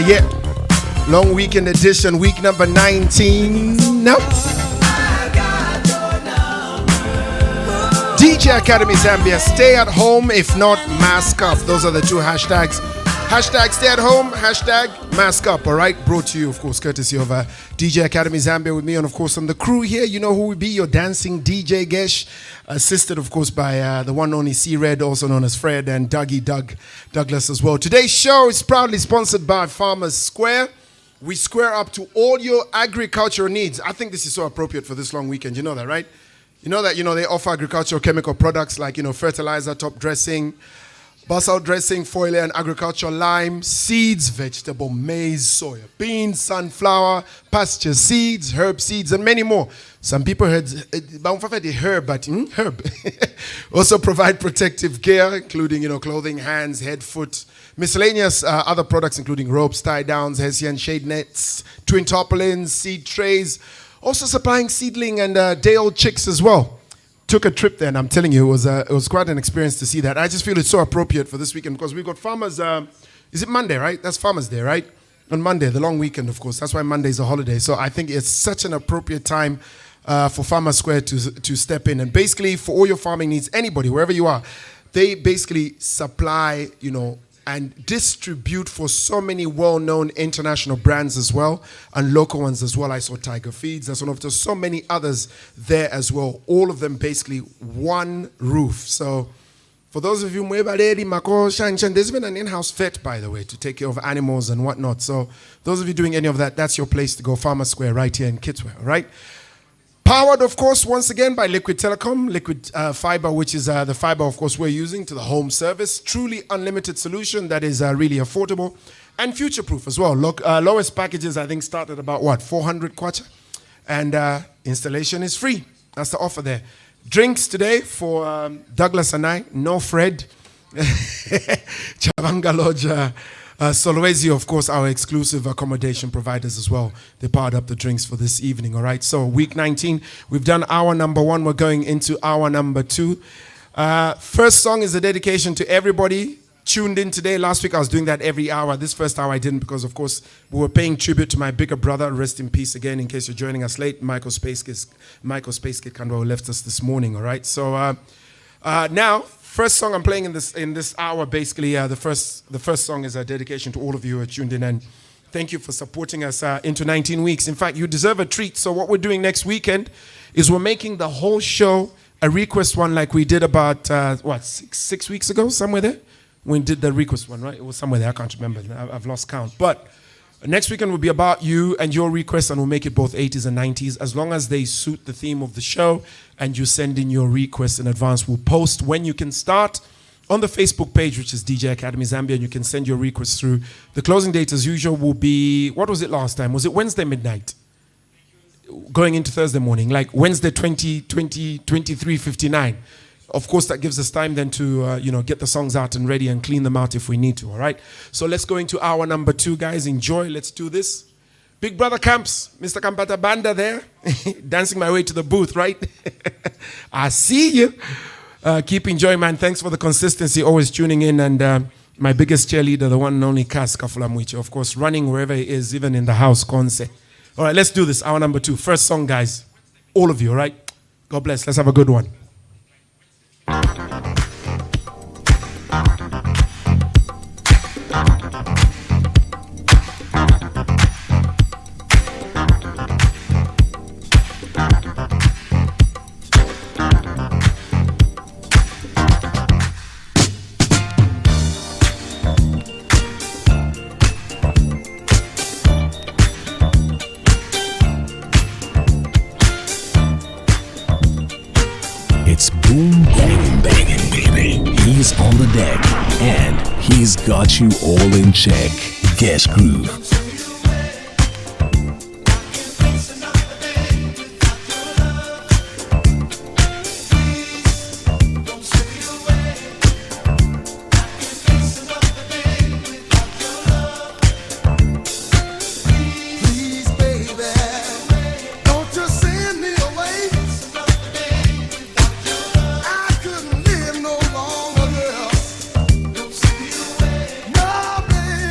Yeah. Long weekend edition, week number 19. No. DJ Academy Zambia, stay at home, if not, mask up. Those are the two hashtags. Hashtag stay at home, hashtag mask up, all right? Brought to you, of course, courtesy of DJ Academy Zambia with me, and of course, on the crew here, you know who will be your dancing DJ Gesh, assisted, of course, by the one and only C-Red, also known as Fred, and Douglas as well. Today's show is proudly sponsored by Farmers Square. We square up to all your agricultural needs. I think this is so appropriate for this long weekend. You know that, right? You know that, they offer agricultural chemical products like, fertilizer, top dressing, basal dressing, foliar and agricultural lime, seeds, vegetable, maize, soya beans, sunflower, pasture seeds, herb seeds, and many more. Some people heard herb, but herb. Also provide protective gear, including, clothing, hands, head, foot, miscellaneous other products, including ropes, tie downs, hessian shade nets, twin tarpaulins, seed trays. Also supplying seedling and day-old chicks as well. Took a trip there, and I'm telling you, it was quite an experience to see that. I just feel it's so appropriate for this weekend because we've got Farmers. Is it Monday, right? That's Farmers Day, right? On Monday, the long weekend, of course. That's why Monday is a holiday. So I think it's such an appropriate time for Farmers Square to step in. And basically, for all your farming needs, anybody, wherever you are, they basically supply, and distribute for so many well-known international brands as well, and local ones as well. I saw Tiger Feeds, there's so many others there as well. All of them basically one roof. So for those of you, there's even an in-house vet, by the way, to take care of animals and whatnot. So those of you doing any of that, that's your place to go. Farmer Square right here in Kitswell, all right? Powered, of course, once again by Liquid Telecom, Liquid Fiber, which is the fiber, of course, we're using to the home service. Truly unlimited solution that is really affordable and future-proof as well. Lowest packages, I think, start at about, 400 kwacha? And installation is free. That's the offer there. Drinks today for Douglas and I, no Fred. Chavanga Lodge. Solwezi, of course, our exclusive accommodation providers as well. They powered up the drinks for this evening, all right? So week 19, we've done hour number 1. We're going into hour number 2. First song is a dedication to everybody tuned in today. Last week, I was doing that every hour. This first hour, I didn't because, of course, we were paying tribute to my bigger brother. Rest in peace again, in case you're joining us late. Michael Spacekid Kandwa left us this morning, all right? So now... First song I'm playing in this hour, basically, the first song is a dedication to all of you who are tuned in, and thank you for supporting us into 19 weeks. In fact, you deserve a treat. So what we're doing next weekend is we're making the whole show a request one, like we did about six weeks ago, somewhere there. We did the request one, right? It was somewhere there. I can't remember. I've lost count. But next weekend will be about you and your requests, and we'll make it both 80s and 90s, as long as they suit the theme of the show, and you send in your requests in advance. We'll post when you can start on the Facebook page, which is DJ Academy Zambia, and you can send your requests through. The closing date, as usual, will be, what was it last time? Was it Wednesday midnight? Going into Thursday morning, like Wednesday 23:59. Of course, that gives us time then to, get the songs out and ready and clean them out if we need to, all right? So let's go into hour number 2, guys. Enjoy. Let's do this. Big Brother Camps, Mr. Kampata Banda there, dancing my way to the booth, right? I see you. Keep enjoying, man. Thanks for the consistency, always tuning in. And my biggest cheerleader, the one and only Kas Kafulamwichi, of course, running wherever he is, even in the house, Konse. All right, let's do this. Hour number 2. First song, guys. All of you, all right? God bless. Let's have a good one. It's boom, bang, banging, baby. He's on the deck, and he's got you all in check. Geshgroove. No, baby.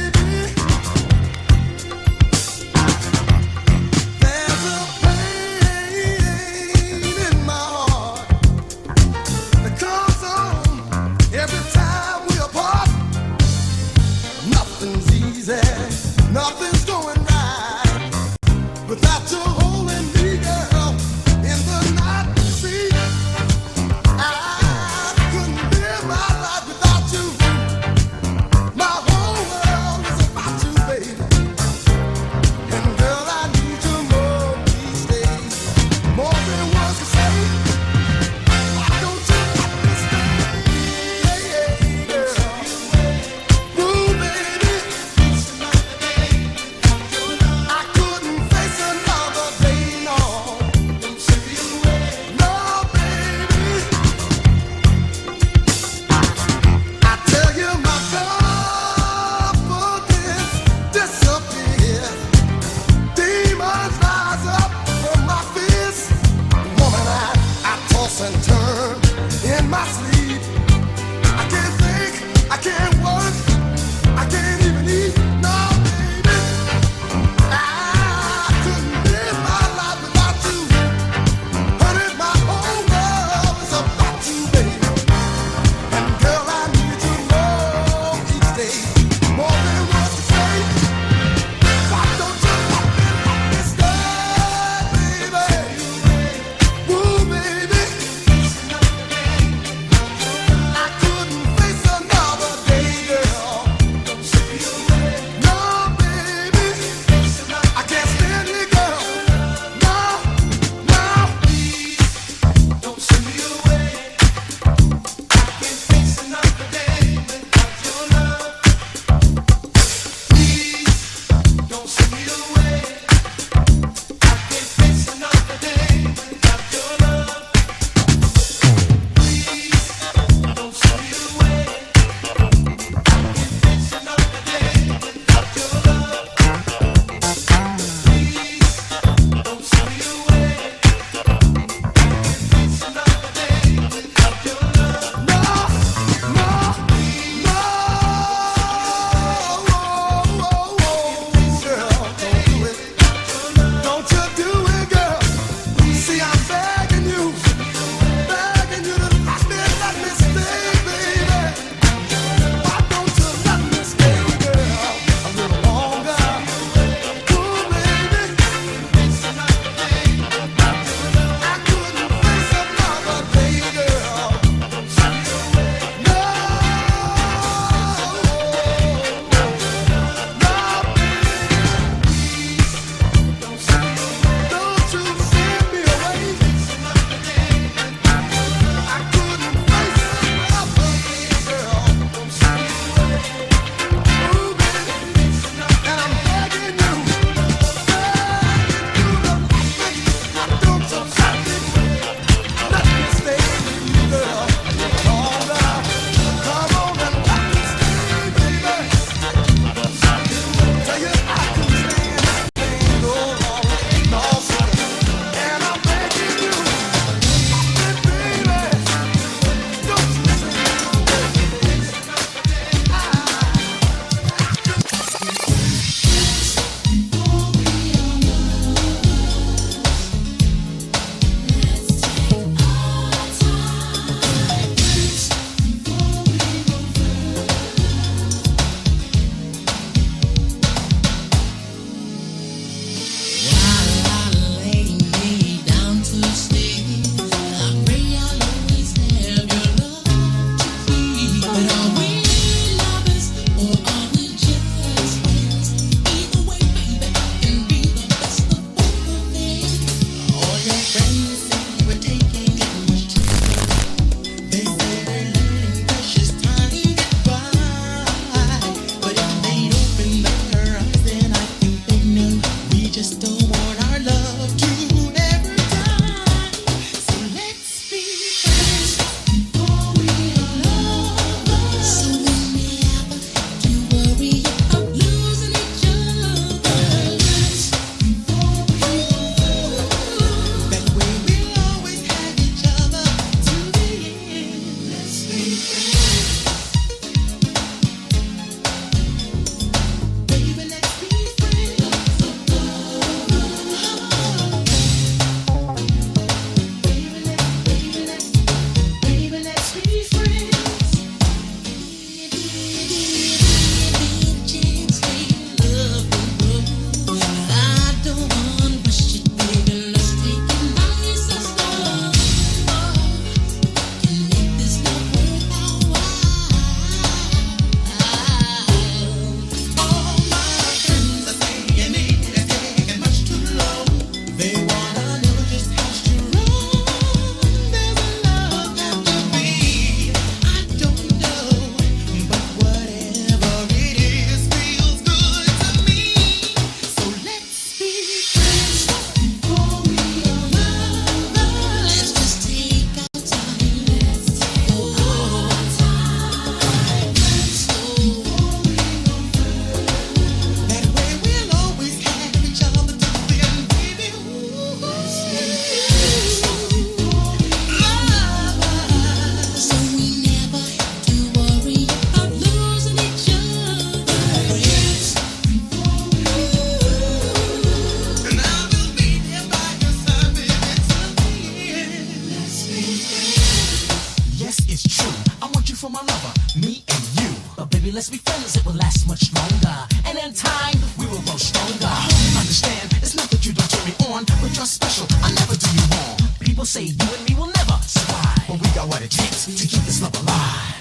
yes, it's true. I want you for my lover, me and you. But baby, let's be friends, it will last much longer. And in time, we will grow stronger. Understand, it's not that you don't turn me on, but you're special, I never do you wrong. People say you and me will never survive, but we got what it takes to keep this love alive.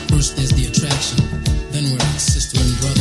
First there's the attraction, then we're like sister and brother.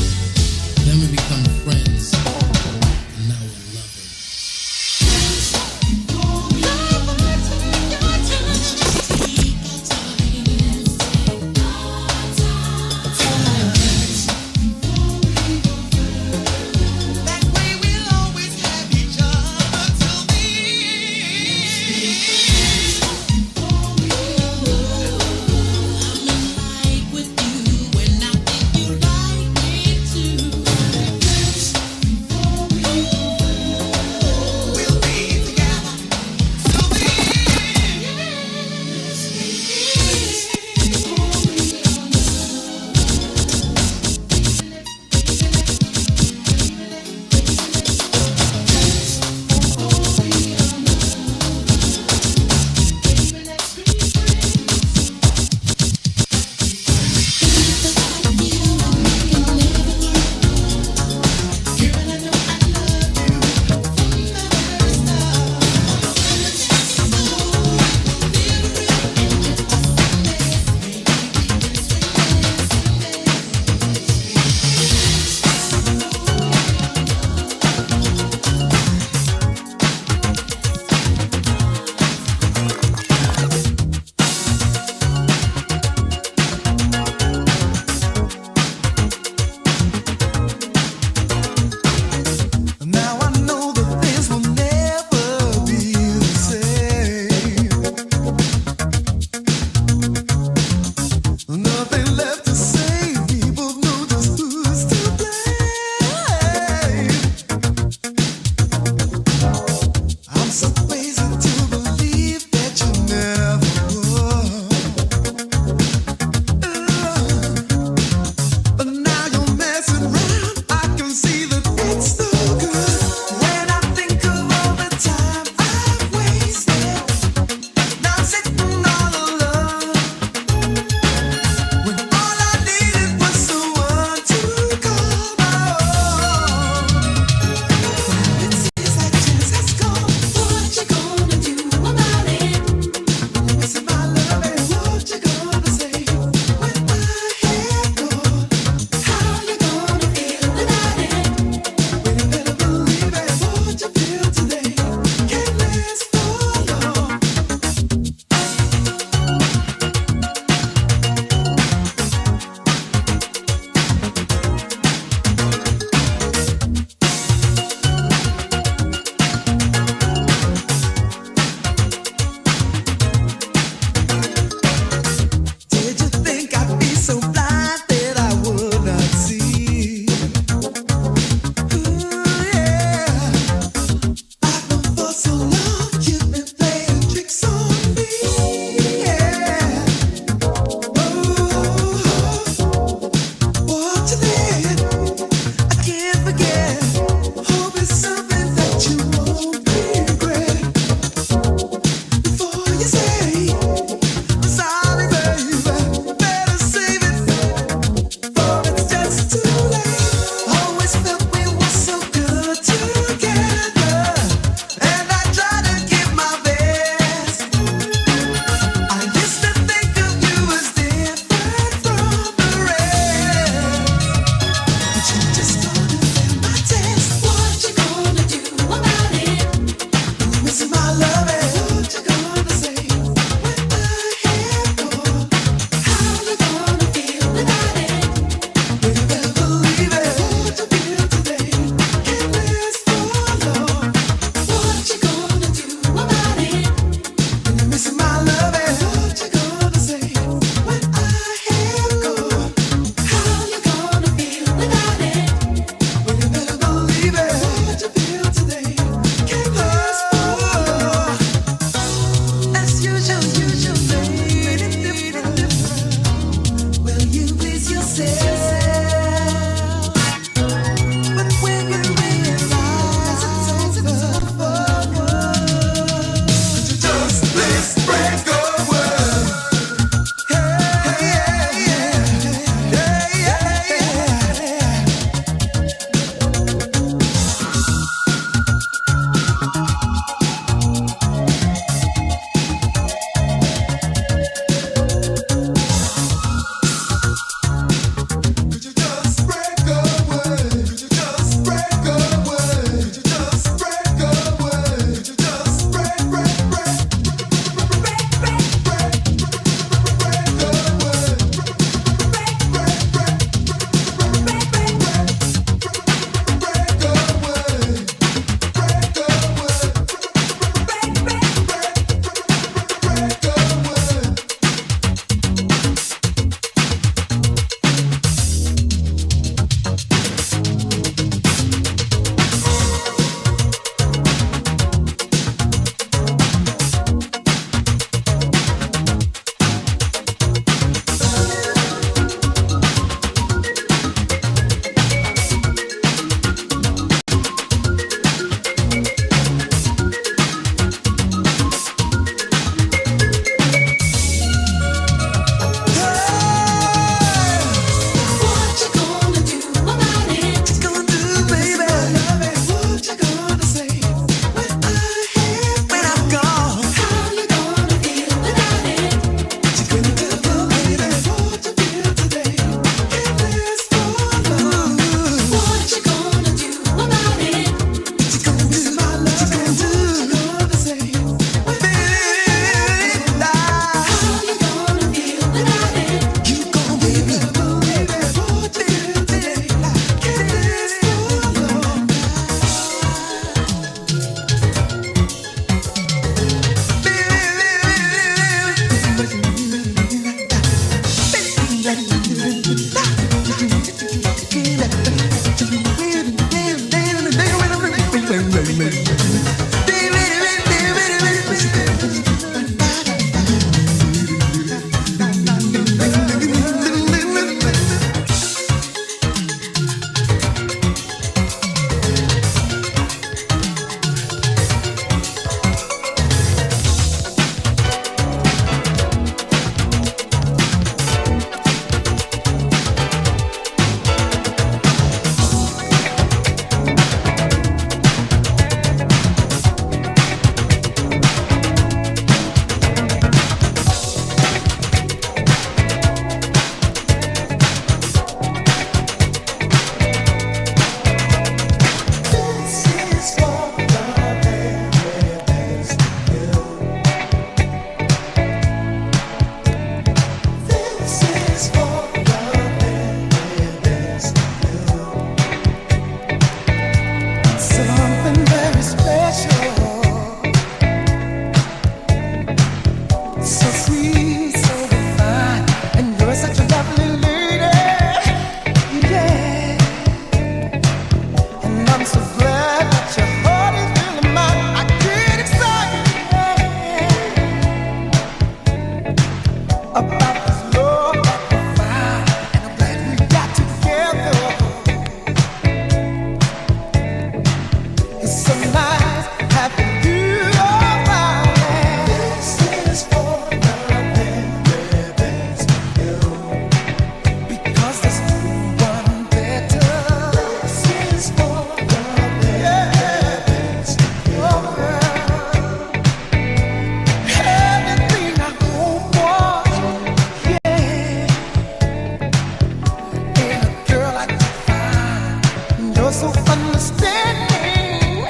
so understanding,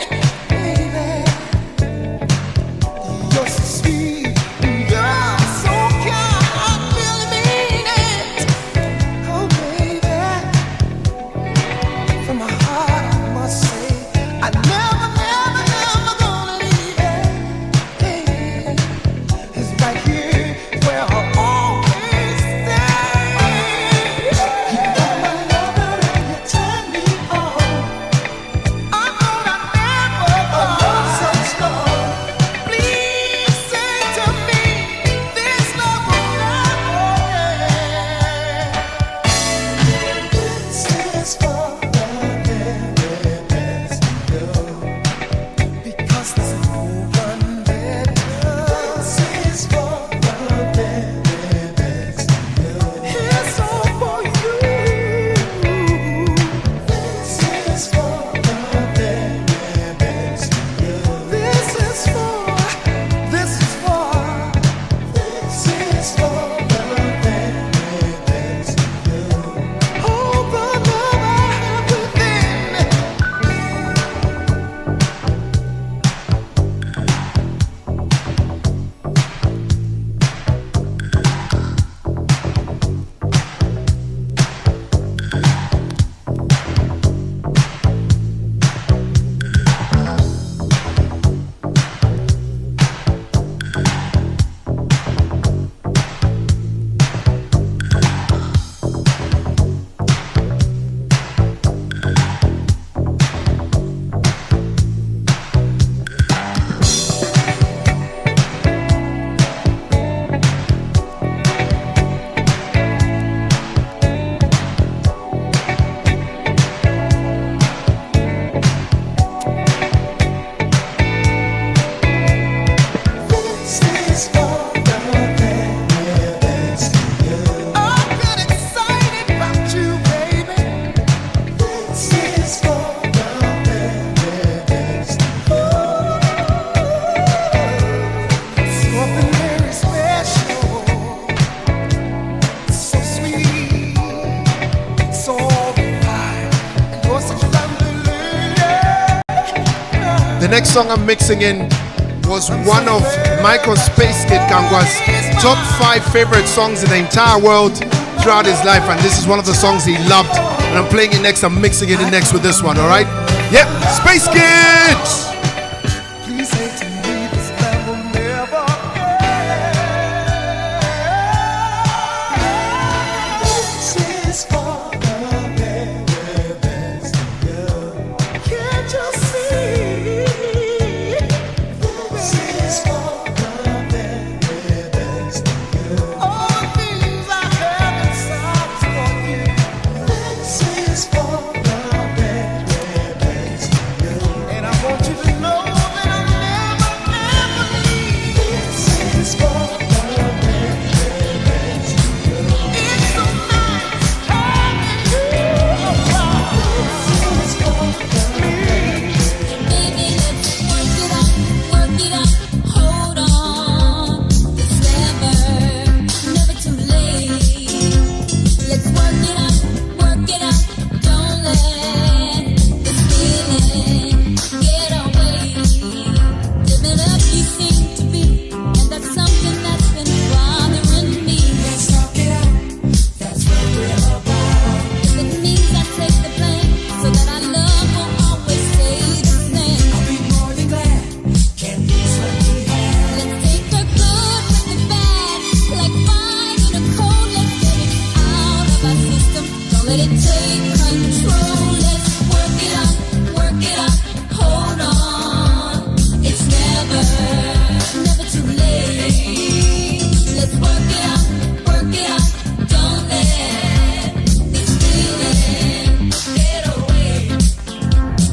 baby. You're so sweet, you're so kind, I really mean it. Oh, baby, from my heart I must say, I never, never, never gonna leave it. Hey, it's right here where I'll always stay. You are my lover and you turn me on. I thought I'd never fall so strong. Please say to me, this love will never end. This is for the very best of you, because there's no one better. This is for the very best of you. It's all for you. This is for the very best of you. This is for the very best of you. Oh, the love I have within. This is for the very best of you. I'm getting excited about you, baby. This is for the very best of you. Something very special, so sweet, so fine. You're such a lovely lady. The next song I'm mixing in was one of Michael Space Kid Kangwa's top 5 favorite songs in the entire world throughout his life, and this is one of the songs he loved. And I'm playing it next. I'm mixing it in next with this one. All right? Yep, Space Kids. Please say to me this love will never end. This is for the very best of you. Can't you see? This is for the very best of you. All the things I have inside for you. This is for the very best of you. And I want you to know that I'll never, never leave. This is for the very best of you. It's so nice having you around. This is for me. Baby, let's work it out, hold on. It's never too late. Let's work it out, don't let this feeling get away. Living up you seem to be, and that's something that's been bothering me. Let's talk it out. That's what we're about. If it means I take the blame, so that our love will always stay the same. I'll be more than glad. Can't lose what we have. Let's take the good with the bad, like fire in a cold. Let's get it out of our system. Don't let it take control. Let's work it out, hold on. It's never too late. Let's work it out, don't let this feeling get away.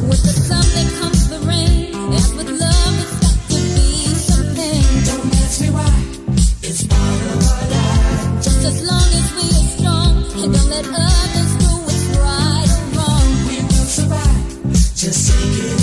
With the sun there comes the rain, as with love it's got to be something. Don't ask me why. It's part of our life. Just as long as we are strong, and don't let others do what's right or wrong. We will survive. Just take it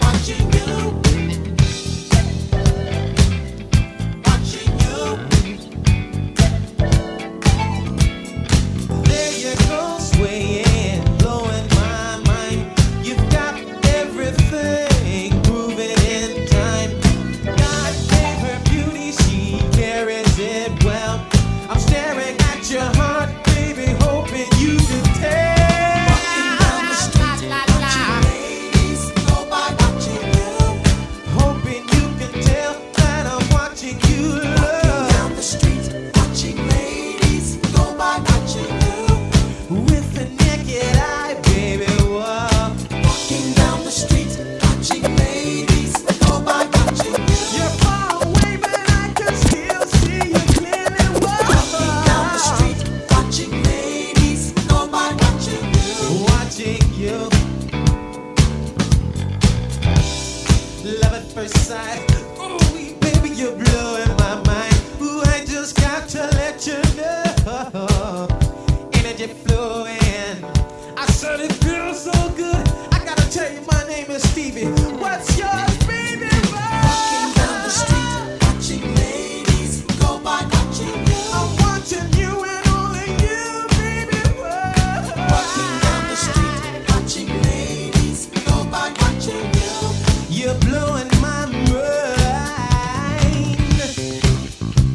Watching you. Watching you. There you go, swaying, blowing my mind. You've got everything moving in time. God gave her beauty, she carries it well. I'm staring at your heart, baby, hoping you can tell. Walking down the street, watching ladies go by, watching you. Hoping you can tell that I'm watching you. Walking down the street, watching ladies go by, watching you. With the naked eye, baby, whoa. Walking down the street, watching ladies go by, watching you. You're far away, but I can still see you clearly. Walking down the street, watching ladies go by, watching you. Watching you. Love at first sight. Ooh, baby, you're blowing my mind. Ooh, I just got to let you know. Energy flowing. I said it feels so good. I gotta tell you, my name is Stevie. What's yours, baby? Walking down the street, watching ladies go by, watching you. I'm watching you and only you, baby. Walking down the street, watching ladies go by, watching you. You're blowing my mind.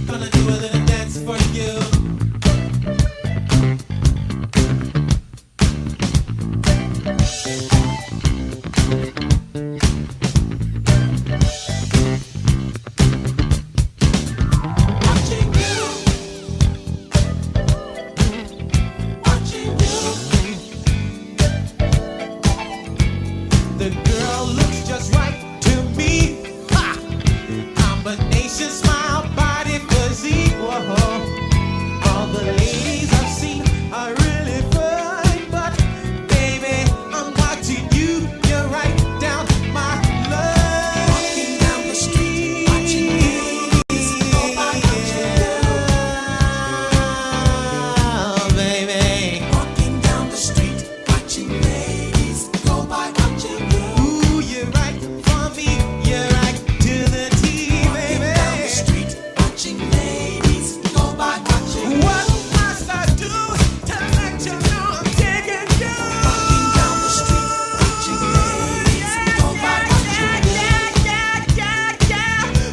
Gonna do a little dance for you. Watching you. Watching you. The girl looks just right to me. Ha! Combination smile, body, physique. Whoa. All the ladies I've seen are really fine, but baby, I'm watching you. You're right down my line. Walking down the street, watching ladies go by, watching you, baby. Walking down the street, watching ladies go by, watching you. Ooh, you're right for me. You're right to the T, baby. Walking down the street, watching ladies go by, watching you. What must I do to let you know I'm taking you? Walking down the street, watching ladies go by, watching you.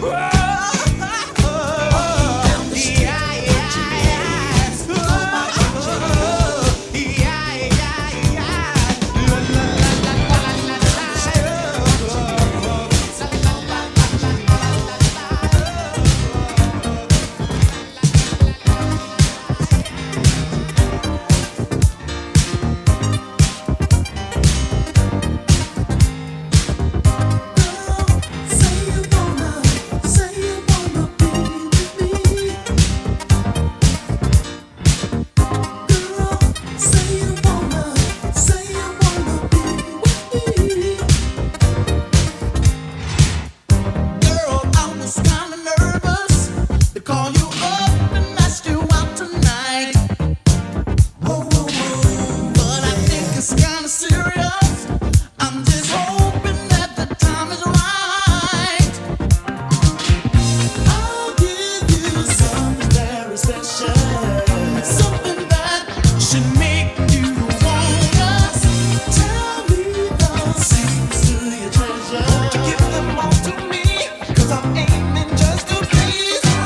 Whoa. Walking down the street, watching ladies go by, watching you. La, la, la, la, la, la, Girl, I was kinda nervous to call you up and ask you out tonight. Whoa, whoa, whoa. But I think it's kinda serious. I'm just hoping that the time is right. I'll give you something very special, something that should make you wanna tell me the secrets to your treasure. Won't you give them all to me? 'Cause I'm aiming just to please you.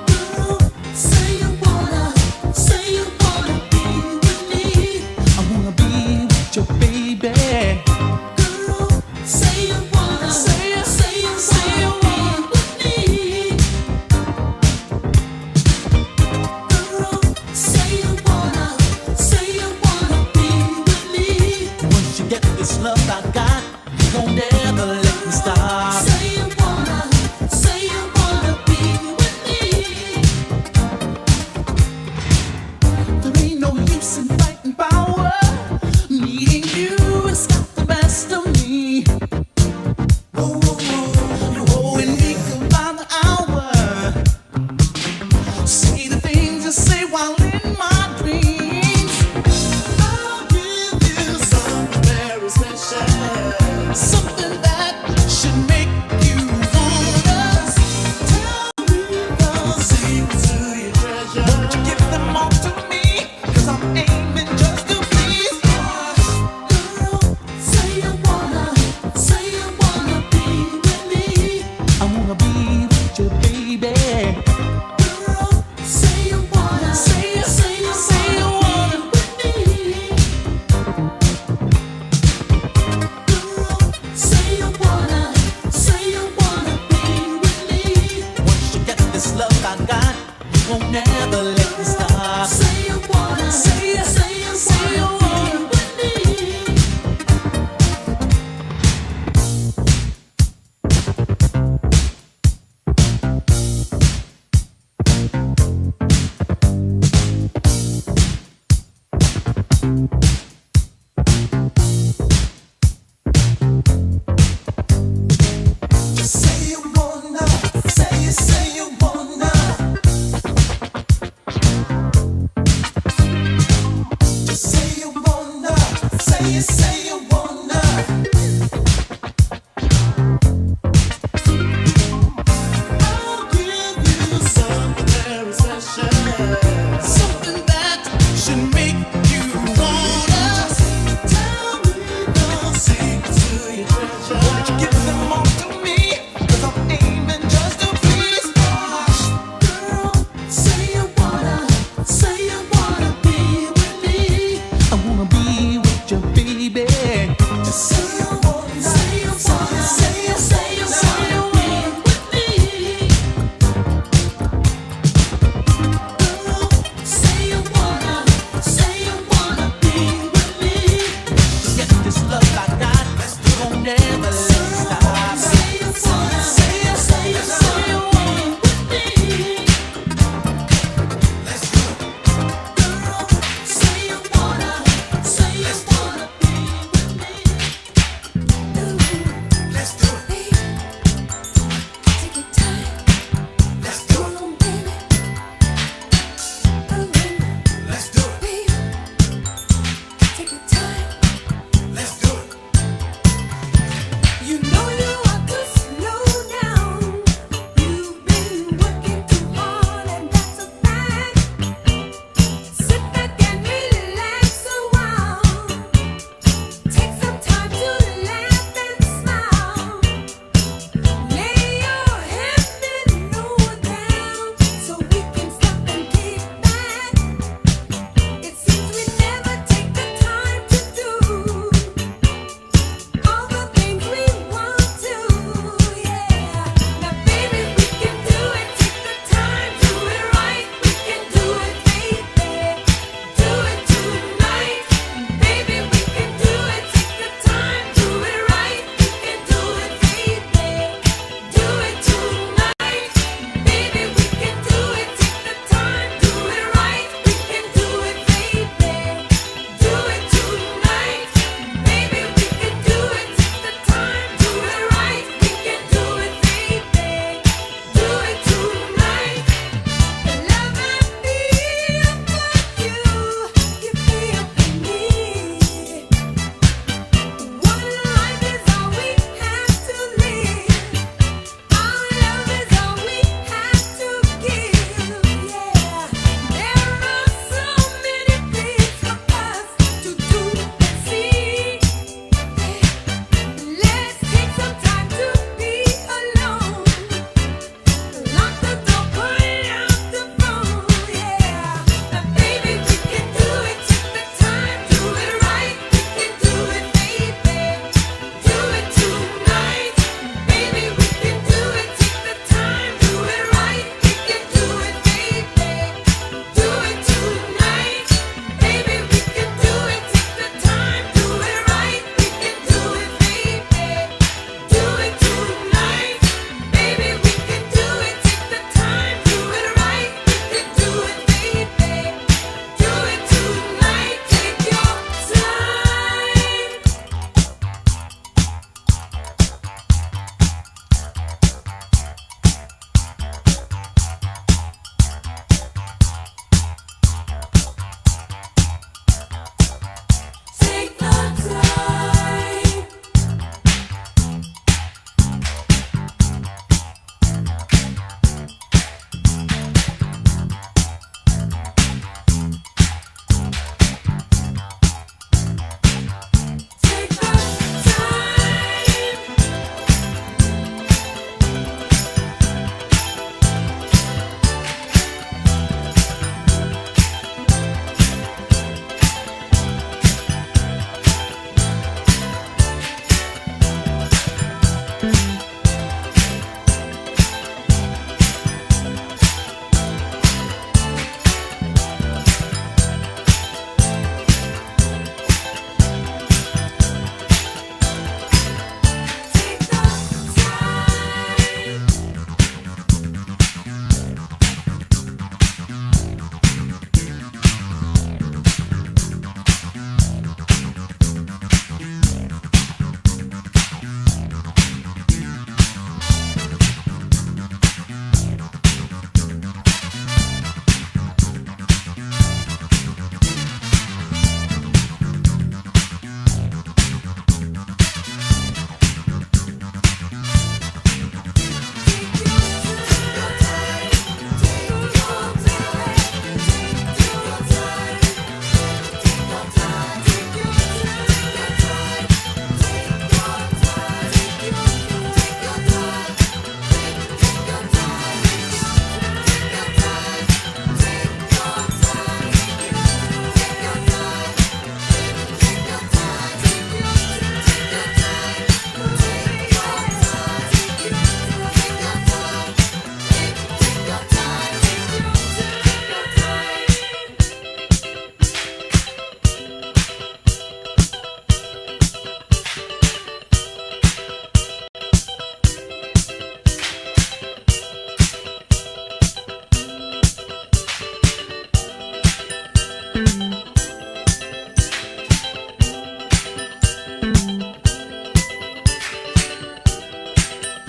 Girl, say you wanna be with me. I wanna be with your baby. Girl, say you wanna be with me. Girl, say you wanna be with me. Once you get this love I got, you won't never let me stop. Say you wanna be with me. There ain't no use in fighting power. Needing you has got the best of me. Whoa, whoa, whoa. You're holding me by the hour. Say the things you say while in my dreams. I'll give you something very special. say you want